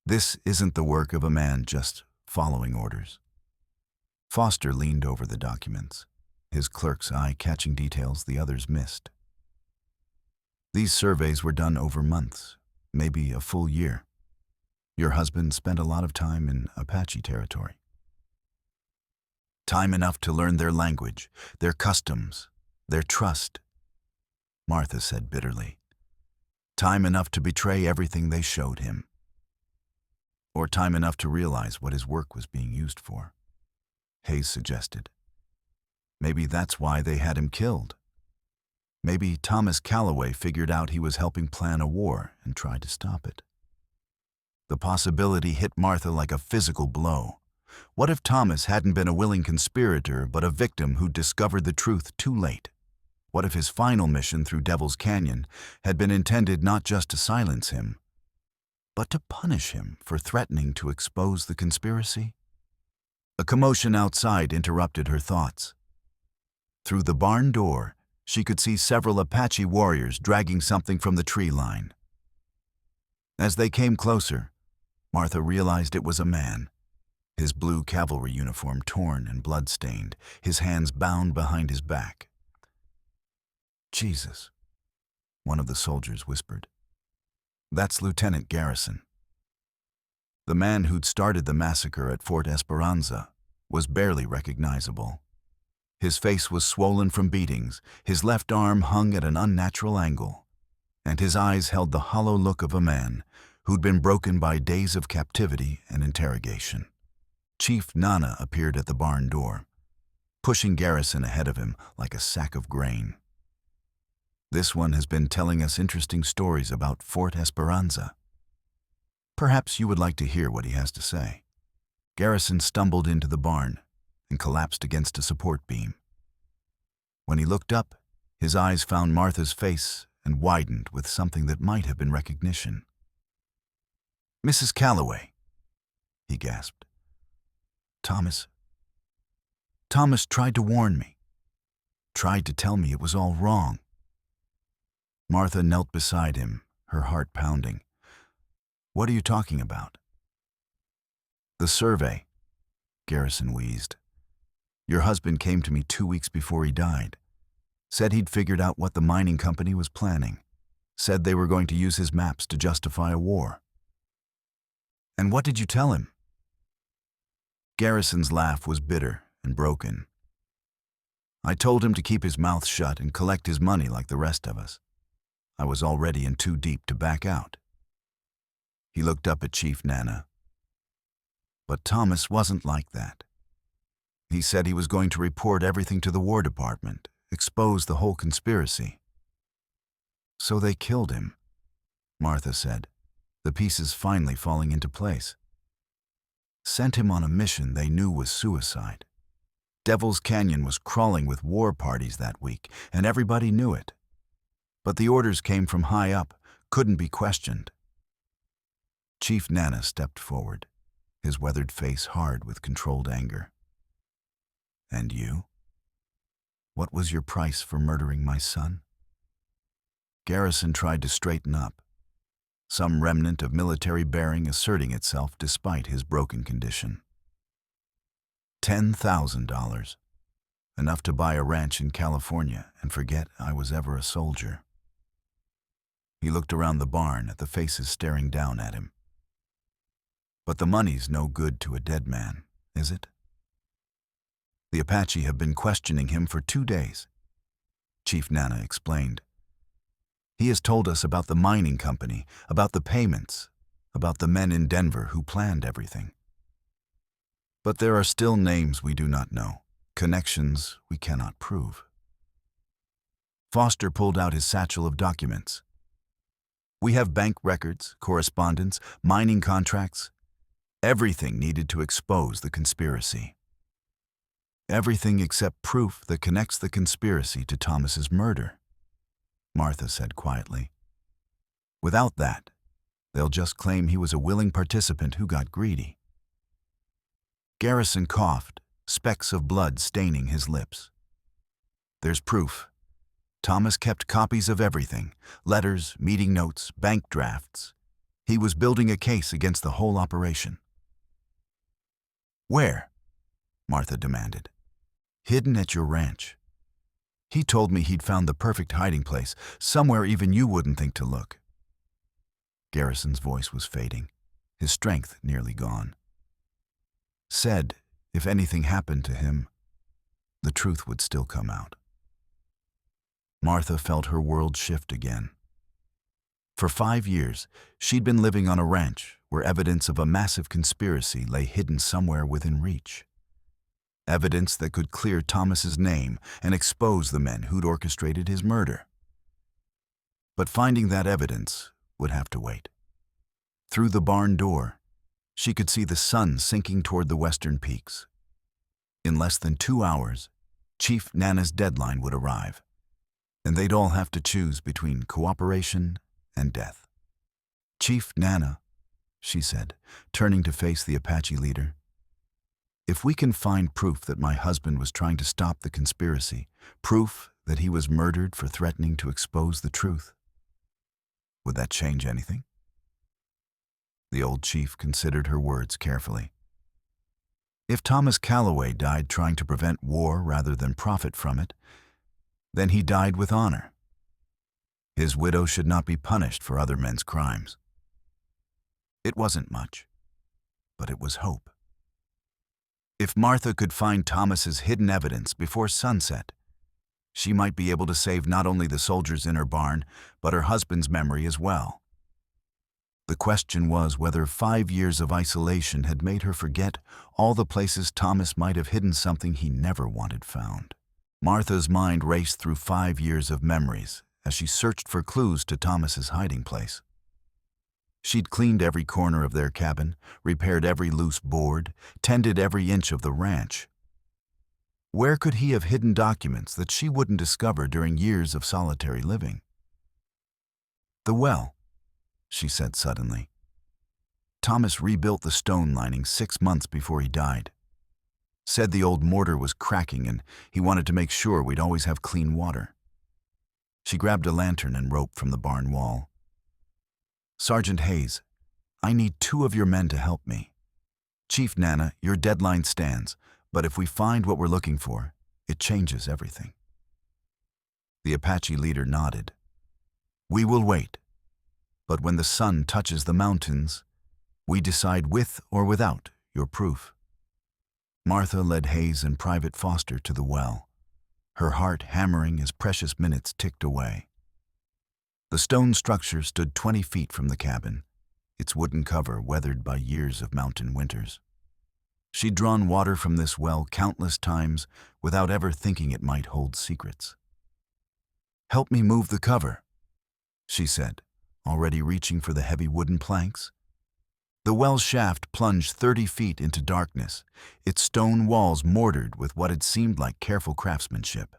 This isn't the work of a man just following orders." Foster leaned over the documents, his clerk's eye catching details the others missed. "These surveys were done over months, maybe a full year. Your husband spent a lot of time in Apache territory." "Time enough to learn their language, their customs, their trust," Martha said bitterly. "Time enough to betray everything they showed him. Or time enough to realize what his work was being used for," Hayes suggested. "Maybe that's why they had him killed. Maybe Thomas Calloway figured out he was helping plan a war and tried to stop it." The possibility hit Martha like a physical blow. What if Thomas hadn't been a willing conspirator but a victim who discovered the truth too late? What if his final mission through Devil's Canyon had been intended not just to silence him, but to punish him for threatening to expose the conspiracy? A commotion outside interrupted her thoughts. Through the barn door, she could see several Apache warriors dragging something from the tree line. As they came closer, Martha realized it was a man, his blue cavalry uniform torn and blood-stained, his hands bound behind his back. "Jesus," one of the soldiers whispered. "That's Lieutenant Garrison." The man who'd started the massacre at Fort Esperanza was barely recognizable. His face was swollen from beatings, his left arm hung at an unnatural angle, and his eyes held the hollow look of a man who'd been broken by days of captivity and interrogation. Chief Nana appeared at the barn door, pushing Garrison ahead of him like a sack of grain. "This one has been telling us interesting stories about Fort Esperanza. Perhaps you would like to hear what he has to say." Garrison stumbled into the barn and collapsed against a support beam. When he looked up, his eyes found Martha's face and widened with something that might have been recognition. "Mrs. Calloway," he gasped. Thomas tried to warn me, tried to tell me it was all wrong." Martha knelt beside him, her heart pounding. "What are you talking about?" "The survey," Garrison wheezed. "Your husband came to me 2 weeks before he died. Said he'd figured out what the mining company was planning. Said they were going to use his maps to justify a war." "And what did you tell him?" Garrison's laugh was bitter and broken. "I told him to keep his mouth shut and collect his money like the rest of us. I was already in too deep to back out. He looked up at Chief Nana. But Thomas wasn't like that. He said he was going to report everything to the War Department, expose the whole conspiracy. So they killed him, Martha said, the pieces finally falling into place. Sent him on a mission they knew was suicide. Devil's Canyon was crawling with war parties that week, and everybody knew it. But the orders came from high up, couldn't be questioned. Chief Nana stepped forward, his weathered face hard with controlled anger. And you? What was your price for murdering my son? Garrison tried to straighten up, some remnant of military bearing asserting itself despite his broken condition. $10,000, enough to buy a ranch in California and forget I was ever a soldier. He looked around the barn at the faces staring down at him. But the money's no good to a dead man, is it? The Apache have been questioning him for 2 days. Chief Nana explained. He has told us about the mining company, about the payments, about the men in Denver who planned everything. But there are still names we do not know, connections we cannot prove. Foster pulled out his satchel of documents. We have bank records, correspondence, mining contracts, everything needed to expose the conspiracy. Everything except proof that connects the conspiracy to Thomas's murder, Martha said quietly. Without that, they'll just claim he was a willing participant who got greedy. Garrison coughed, specks of blood staining his lips. There's proof. Thomas kept copies of everything, letters, meeting notes, bank drafts. He was building a case against the whole operation. Where? Martha demanded. Hidden at your ranch. He told me he'd found the perfect hiding place, somewhere even you wouldn't think to look. Garrison's voice was fading, his strength nearly gone. Said, if anything happened to him, the truth would still come out. Martha felt her world shift again. For 5 years, she'd been living on a ranch where evidence of a massive conspiracy lay hidden somewhere within reach. Evidence that could clear Thomas's name and expose the men who'd orchestrated his murder. But finding that evidence would have to wait. Through the barn door, she could see the sun sinking toward the western peaks. In less than 2 hours, Chief Nana's deadline would arrive, and they'd all have to choose between cooperation and death. Chief Nana, she said, turning to face the Apache leader, if we can find proof that my husband was trying to stop the conspiracy, proof that he was murdered for threatening to expose the truth, would that change anything? The old chief considered her words carefully. If Thomas Calloway died trying to prevent war rather than profit from it, then he died with honor. His widow should not be punished for other men's crimes. It wasn't much, but it was hope. If Martha could find Thomas's hidden evidence before sunset, she might be able to save not only the soldiers in her barn, but her husband's memory as well. The question was whether 5 years of isolation had made her forget all the places Thomas might have hidden something he never wanted found. Martha's mind raced through 5 years of memories as she searched for clues to Thomas's hiding place. She'd cleaned every corner of their cabin, repaired every loose board, tended every inch of the ranch. Where could he have hidden documents that she wouldn't discover during years of solitary living? The well, she said suddenly. Thomas rebuilt the stone lining 6 months before he died. Said the old mortar was cracking and he wanted to make sure we'd always have clean water. She grabbed a lantern and rope from the barn wall. Sergeant Hayes, I need 2 of your men to help me. Chief Nana, your deadline stands, but if we find what we're looking for, it changes everything. The Apache leader nodded. We will wait, but when the sun touches the mountains, we decide with or without your proof. Martha led Hayes and Private Foster to the well, her heart hammering as precious minutes ticked away. The stone structure stood 20 feet from the cabin, its wooden cover weathered by years of mountain winters. She'd drawn water from this well countless times without ever thinking it might hold secrets. "Help me move the cover," she said, already reaching for the heavy wooden planks. The well shaft plunged 30 feet into darkness, its stone walls mortared with what had seemed like careful craftsmanship.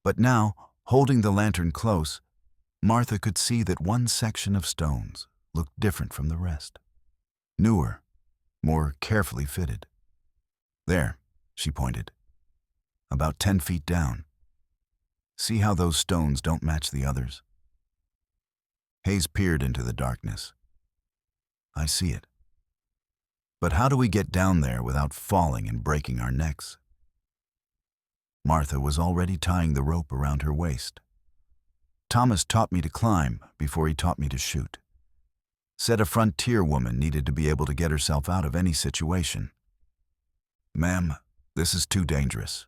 But now, holding the lantern close, Martha could see that one section of stones looked different from the rest. Newer, more carefully fitted. "There," she pointed, "about 10 feet down. See how those stones don't match the others?" Hayes peered into the darkness. "I see it. But how do we get down there without falling and breaking our necks?" Martha was already tying the rope around her waist. "Thomas taught me to climb before he taught me to shoot. Said a frontier woman needed to be able to get herself out of any situation." "Ma'am, this is too dangerous,"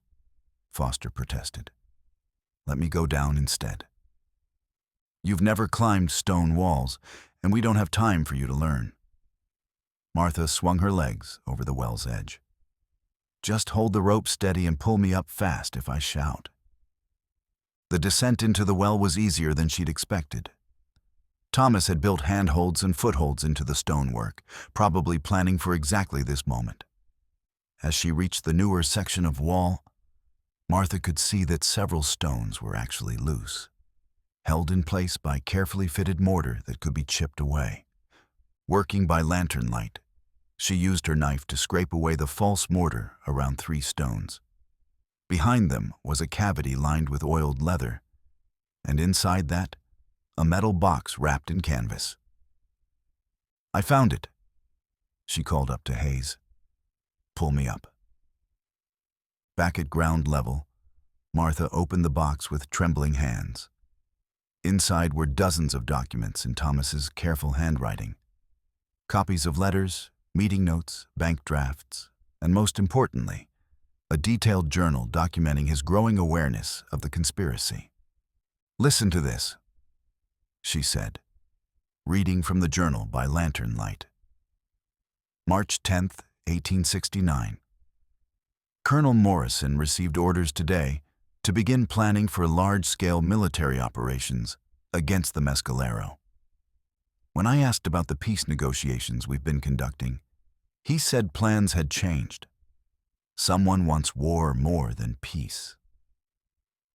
Foster protested. "Let me go down instead. You've never climbed stone walls, and we don't have time for you to learn." Martha swung her legs over the well's edge. "Just hold the rope steady and pull me up fast if I shout." The descent into the well was easier than she'd expected. Thomas had built handholds and footholds into the stonework, probably planning for exactly this moment. As she reached the newer section of wall, Martha could see that several stones were actually loose, held in place by carefully fitted mortar that could be chipped away. Working by lantern light, she used her knife to scrape away the false mortar around 3 stones. Behind them was a cavity lined with oiled leather, and inside that, a metal box wrapped in canvas. "I found it," she called up to Hayes. "Pull me up." Back at ground level, Martha opened the box with trembling hands. Inside were dozens of documents in Thomas's careful handwriting. Copies of letters, meeting notes, bank drafts, and most importantly, a detailed journal documenting his growing awareness of the conspiracy. "Listen to this," she said, reading from the journal by lantern light. March 10th, 1869. Colonel Morrison received orders today to begin planning for large-scale military operations against the Mescalero. When I asked about the peace negotiations we've been conducting, he said plans had changed. Someone wants war more than peace.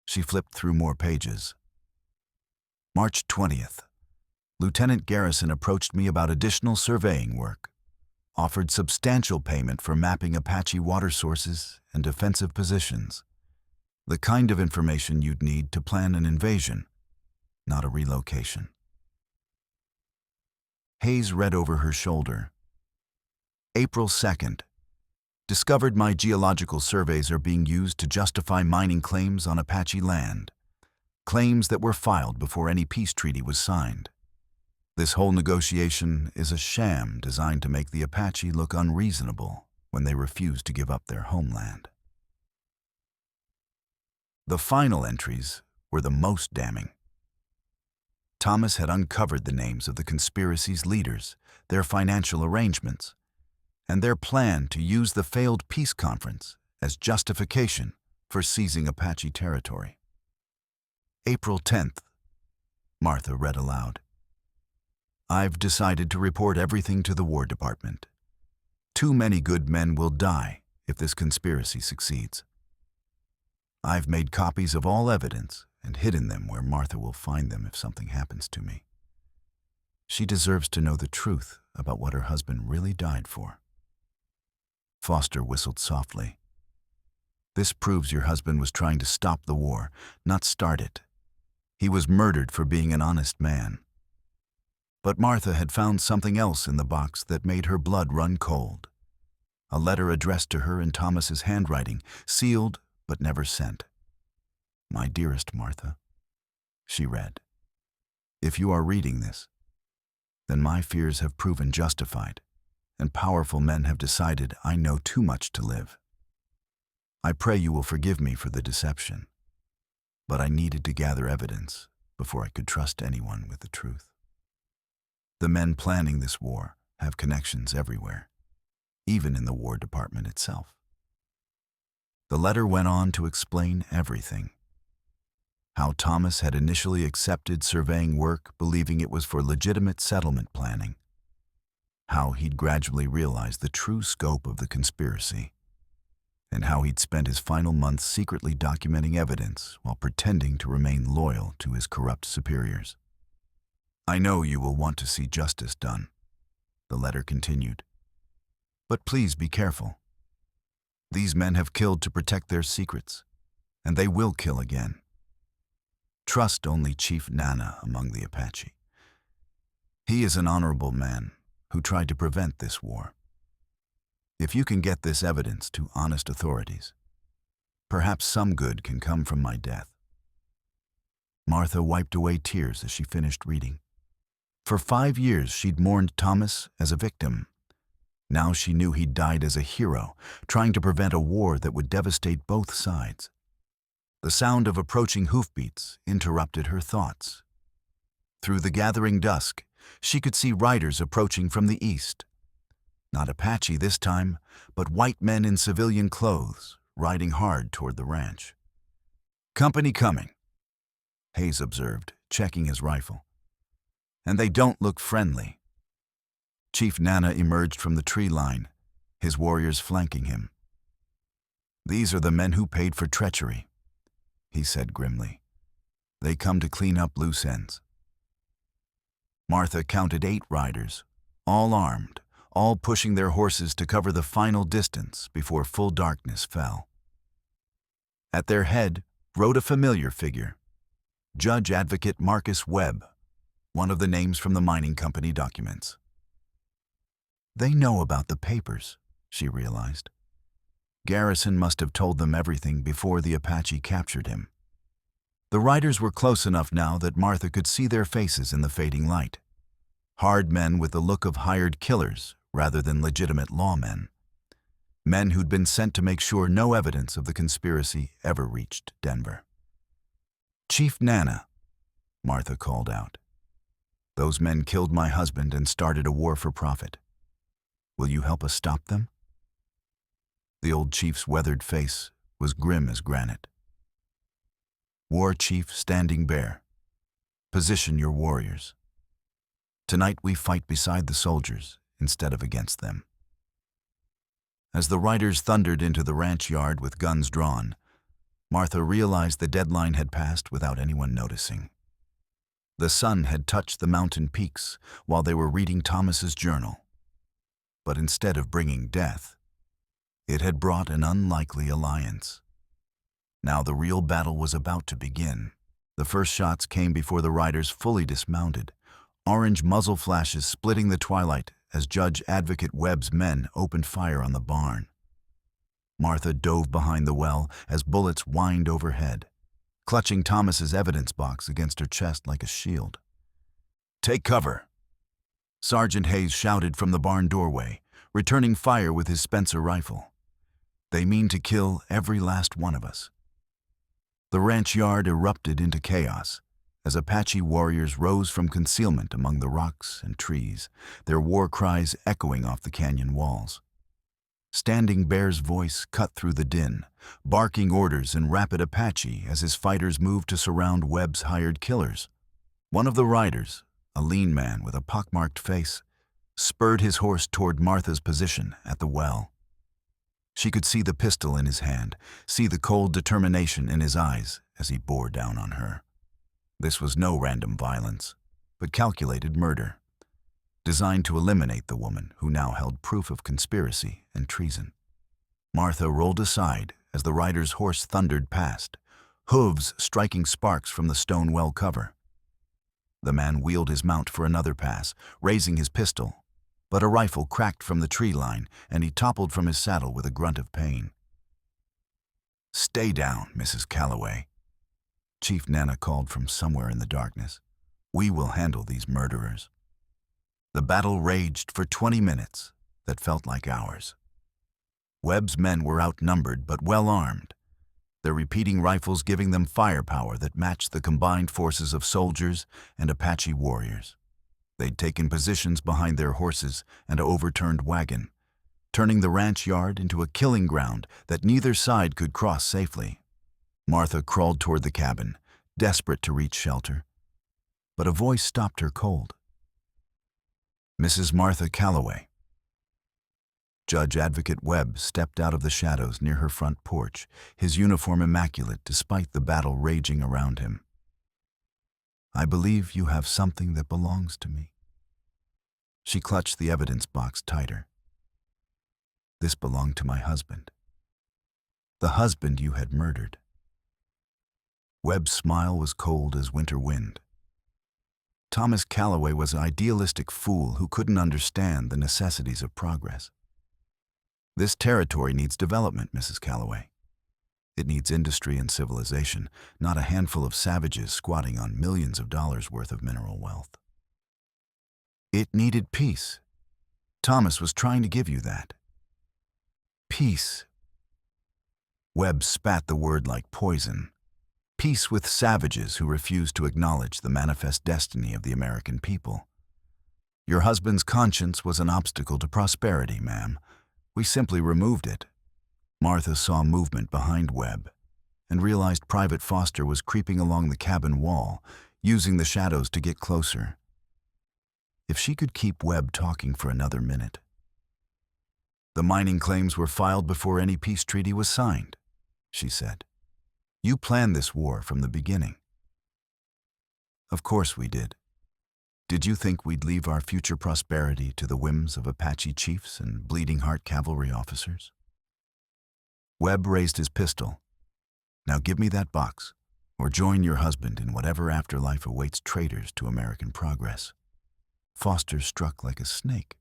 She flipped through more pages. March 20th. Lieutenant Garrison approached me about additional surveying work, offered substantial payment for mapping Apache water sources and defensive positions. The kind of information you'd need to plan an invasion, not a relocation. Hayes read over her shoulder. April 2nd. Discovered my geological surveys are being used to justify mining claims on Apache land. Claims that were filed before any peace treaty was signed. This whole negotiation is a sham designed to make the Apache look unreasonable when they refuse to give up their homeland. The final entries were the most damning. Thomas had uncovered the names of the conspiracy's leaders, their financial arrangements, and their plan to use the failed peace conference as justification for seizing Apache territory. April 10th, Martha read aloud. I've decided to report everything to the War Department. Too many good men will die if this conspiracy succeeds. I've made copies of all evidence and hidden them where Martha will find them if something happens to me. She deserves to know the truth about what her husband really died for. Foster whistled softly. This proves your husband was trying to stop the war, not start it. He was murdered for being an honest man. But Martha had found something else in the box that made her blood run cold. A letter addressed to her in Thomas's handwriting, sealed but never sent. My dearest Martha, she read. If you are reading this, then my fears have proven justified, and powerful men have decided I know too much to live. I pray you will forgive me for the deception, but I needed to gather evidence before I could trust anyone with the truth. The men planning this war have connections everywhere, even in the War Department itself. The letter went on to explain everything. How Thomas had initially accepted surveying work, believing it was for legitimate settlement planning. How he'd gradually realized the true scope of the conspiracy. And how he'd spent his final months secretly documenting evidence while pretending to remain loyal to his corrupt superiors. I know you will want to see justice done, the letter continued. But please be careful. These men have killed to protect their secrets, and they will kill again. Trust only Chief Nana among the Apache. He is an honorable man who tried to prevent this war. If you can get this evidence to honest authorities, perhaps some good can come from my death. Martha wiped away tears as she finished reading. For 5 years she'd mourned Thomas as a victim. Now she knew he'd died as a hero, trying to prevent a war that would devastate both sides. The sound of approaching hoofbeats interrupted her thoughts. Through the gathering dusk, she could see riders approaching from the east. Not Apache this time, but white men in civilian clothes, riding hard toward the ranch. Company coming, Hayes observed, checking his rifle. And they don't look friendly. Chief Nana emerged from the tree line, his warriors flanking him. These are the men who paid for treachery, he said grimly. They come to clean up loose ends. Martha counted 8 riders, all armed, all pushing their horses to cover the final distance before full darkness fell. At their head rode a familiar figure, Judge Advocate Marcus Webb, one of the names from the mining company documents. They know about the papers, she realized. Garrison must have told them everything before the Apache captured him. The riders were close enough now that Martha could see their faces in the fading light. Hard men with the look of hired killers rather than legitimate lawmen. Men who'd been sent to make sure no evidence of the conspiracy ever reached Denver. Chief Nana, Martha called out. Those men killed my husband and started a war for profit. Will you help us stop them? The old chief's weathered face was grim as granite. War Chief Standing Bear, position your warriors. Tonight we fight beside the soldiers instead of against them. As the riders thundered into the ranch yard with guns drawn, Martha realized the deadline had passed without anyone noticing. The sun had touched the mountain peaks while they were reading Thomas's journal. But instead of bringing death, it had brought an unlikely alliance. Now the real battle was about to begin. The first shots came before the riders fully dismounted, orange muzzle flashes splitting the twilight as Judge Advocate Webb's men opened fire on the barn. Martha dove behind the well as bullets whined overhead, clutching Thomas's evidence box against her chest like a shield. Take cover, Sergeant Hayes shouted from the barn doorway, returning fire with his Spencer rifle. They mean to kill every last one of us. The ranch yard erupted into chaos as Apache warriors rose from concealment among the rocks and trees, their war cries echoing off the canyon walls. Standing Bear's voice cut through the din, barking orders in rapid Apache as his fighters moved to surround Webb's hired killers. One of the riders, a lean man with a pockmarked face, spurred his horse toward Martha's position at the well. She could see the pistol in his hand, see the cold determination in his eyes as he bore down on her. This was no random violence, but calculated murder, designed to eliminate the woman who now held proof of conspiracy and treason. Martha rolled aside as the rider's horse thundered past, hooves striking sparks from the stone well cover. The man wheeled his mount for another pass, raising his pistol, but a rifle cracked from the tree line and he toppled from his saddle with a grunt of pain. Stay down, Mrs. Calloway, Chief Nana called from somewhere in the darkness. We will handle these murderers. The battle raged for 20 minutes that felt like hours. Webb's men were outnumbered but well armed. their repeating rifles giving them firepower that matched the combined forces of soldiers and Apache warriors. They'd taken positions behind their horses and an overturned wagon, turning the ranch yard into a killing ground that neither side could cross safely. Martha crawled toward the cabin, desperate to reach shelter. But a voice stopped her cold. Mrs. Martha Calloway. Judge Advocate Webb stepped out of the shadows near her front porch, his uniform immaculate despite the battle raging around him. I believe you have something that belongs to me. She clutched the evidence box tighter. This belonged to my husband. The husband you had murdered. Webb's smile was cold as winter wind. Thomas Calloway was an idealistic fool who couldn't understand the necessities of progress. This territory needs development, Mrs. Calloway. It needs industry and civilization, not a handful of savages squatting on millions of dollars worth of mineral wealth. It needed peace. Thomas was trying to give you that. Peace. Webb spat the word like poison. Peace with savages who refused to acknowledge the manifest destiny of the American people. Your husband's conscience was an obstacle to prosperity, ma'am. We simply removed it. Martha saw movement behind Webb and realized Private Foster was creeping along the cabin wall, using the shadows to get closer. If she could keep Webb talking for another minute. The mining claims were filed before any peace treaty was signed, she said. You planned this war from the beginning. Of course we did. Did you think we'd leave our future prosperity to the whims of Apache chiefs and bleeding heart cavalry officers? Webb raised his pistol. Now give me that box, or join your husband in whatever afterlife awaits traitors to American progress. Foster struck like a snake,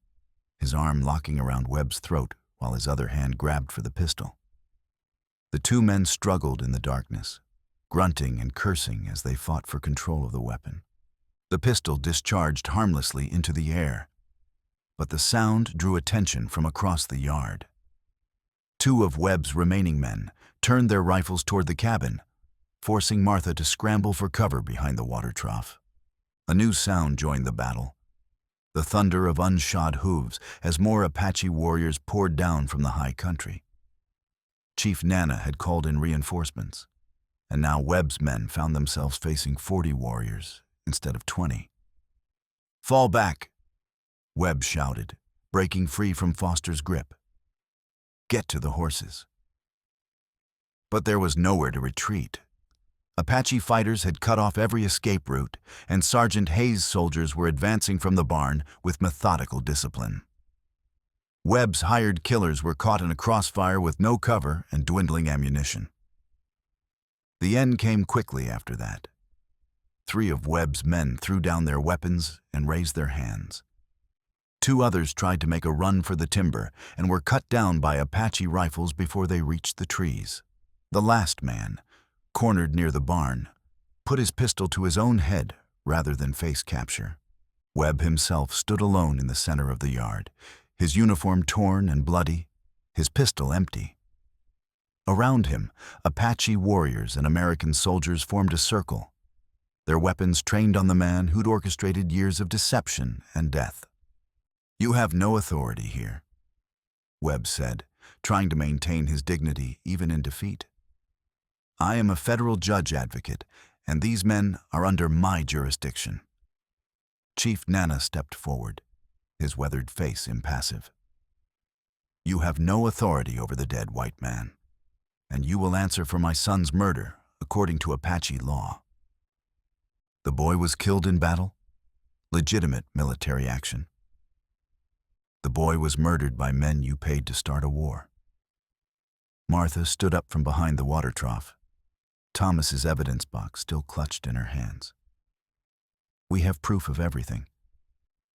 his arm locking around Webb's throat while his other hand grabbed for the pistol. The two men struggled in the darkness, grunting and cursing as they fought for control of the weapon. The pistol discharged harmlessly into the air, but the sound drew attention from across the yard. Two of Webb's remaining men turned their rifles toward the cabin, forcing Martha to scramble for cover behind the water trough. A new sound joined the battle, the thunder of unshod hooves as more Apache warriors poured down from the high country. Chief Nana had called in reinforcements, and now Webb's men found themselves facing 40 warriors instead of 20. Fall back, Webb shouted, breaking free from Foster's grip. Get to the horses. But there was nowhere to retreat. Apache fighters had cut off every escape route, and Sergeant Hayes' soldiers were advancing from the barn with methodical discipline. Webb's hired killers were caught in a crossfire with no cover and dwindling ammunition. The end came quickly after that. 3 of Webb's men threw down their weapons and raised their hands. 2 others tried to make a run for the timber and were cut down by Apache rifles before they reached the trees. The last man, cornered near the barn, put his pistol to his own head rather than face capture. Webb himself stood alone in the center of the yard, his uniform torn and bloody, his pistol empty. Around him, Apache warriors and American soldiers formed a circle, their weapons trained on the man who'd orchestrated years of deception and death. You have no authority here, Webb said, trying to maintain his dignity even in defeat. I am a federal judge advocate, and these men are under my jurisdiction. Chief Nana stepped forward, his weathered face impassive. You have no authority over the dead white man, and you will answer for my son's murder according to Apache law. The boy was killed in battle, legitimate military action. The boy was murdered by men you paid to start a war. Martha stood up from behind the water trough, Thomas's evidence box still clutched in her hands. We have proof of everything.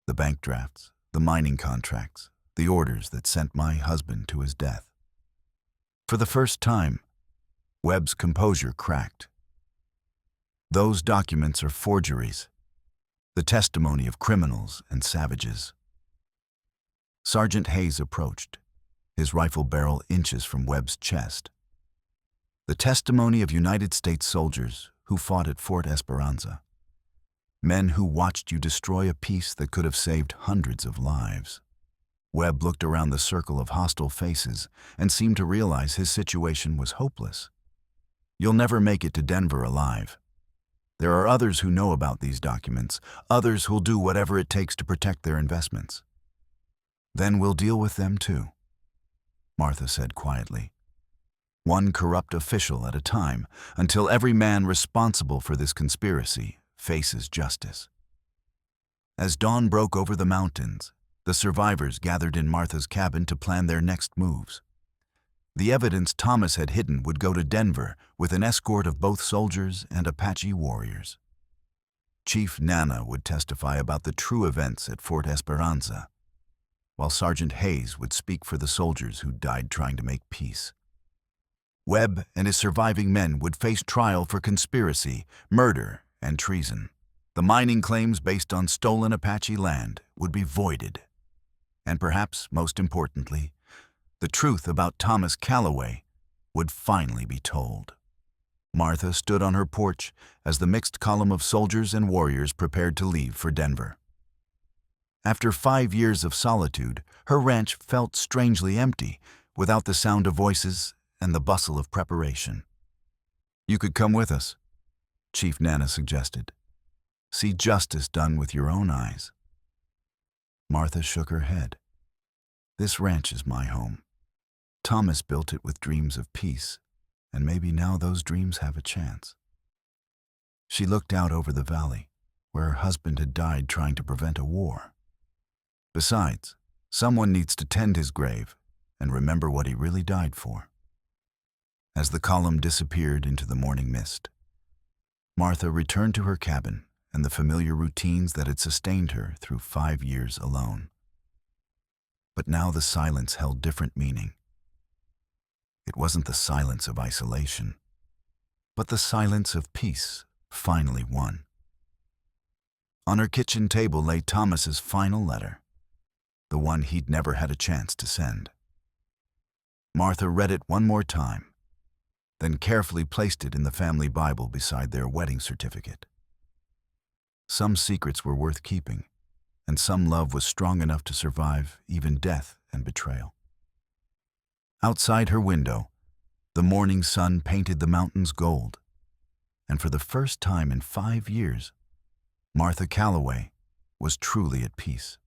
The bank drafts, the mining contracts, the orders that sent my husband to his death. For the first time, Webb's composure cracked. Those documents are forgeries, the testimony of criminals and savages. Sergeant Hayes approached, his rifle barrel inches from Webb's chest. The testimony of United States soldiers who fought at Fort Esperanza. Men who watched you destroy a peace that could have saved hundreds of lives. Webb looked around the circle of hostile faces and seemed to realize his situation was hopeless. You'll never make it to Denver alive. There are others who know about these documents, others who'll do whatever it takes to protect their investments. Then we'll deal with them too, Martha said quietly. One corrupt official at a time, until every man responsible for this conspiracy faces justice. As dawn broke over the mountains, the survivors gathered in Martha's cabin to plan their next moves. The evidence Thomas had hidden would go to Denver with an escort of both soldiers and Apache warriors. Chief Nana would testify about the true events at Fort Esperanza, while Sergeant Hayes would speak for the soldiers who died trying to make peace. Webb and his surviving men would face trial for conspiracy, murder, and treason. The mining claims based on stolen Apache land would be voided. And perhaps, most importantly, the truth about Thomas Calloway would finally be told. Martha stood on her porch as the mixed column of soldiers and warriors prepared to leave for Denver. After 5 years of solitude, her ranch felt strangely empty, without the sound of voices and the bustle of preparation. You could come with us, Chief Nana suggested. See justice done with your own eyes. Martha shook her head. This ranch is my home. Thomas built it with dreams of peace, and maybe now those dreams have a chance. She looked out over the valley, where her husband had died trying to prevent a war. Besides, someone needs to tend his grave and remember what he really died for. As the column disappeared into the morning mist, Martha returned to her cabin and the familiar routines that had sustained her through 5 years alone. But now the silence held different meaning. It wasn't the silence of isolation, but the silence of peace finally won. On her kitchen table lay Thomas's final letter, the one he'd never had a chance to send. Martha read it one more time, then carefully placed it in the family Bible beside their wedding certificate. Some secrets were worth keeping, and some love was strong enough to survive even death and betrayal. Outside her window, the morning sun painted the mountains gold, and for the first time in 5 years, Martha Calloway was truly at peace.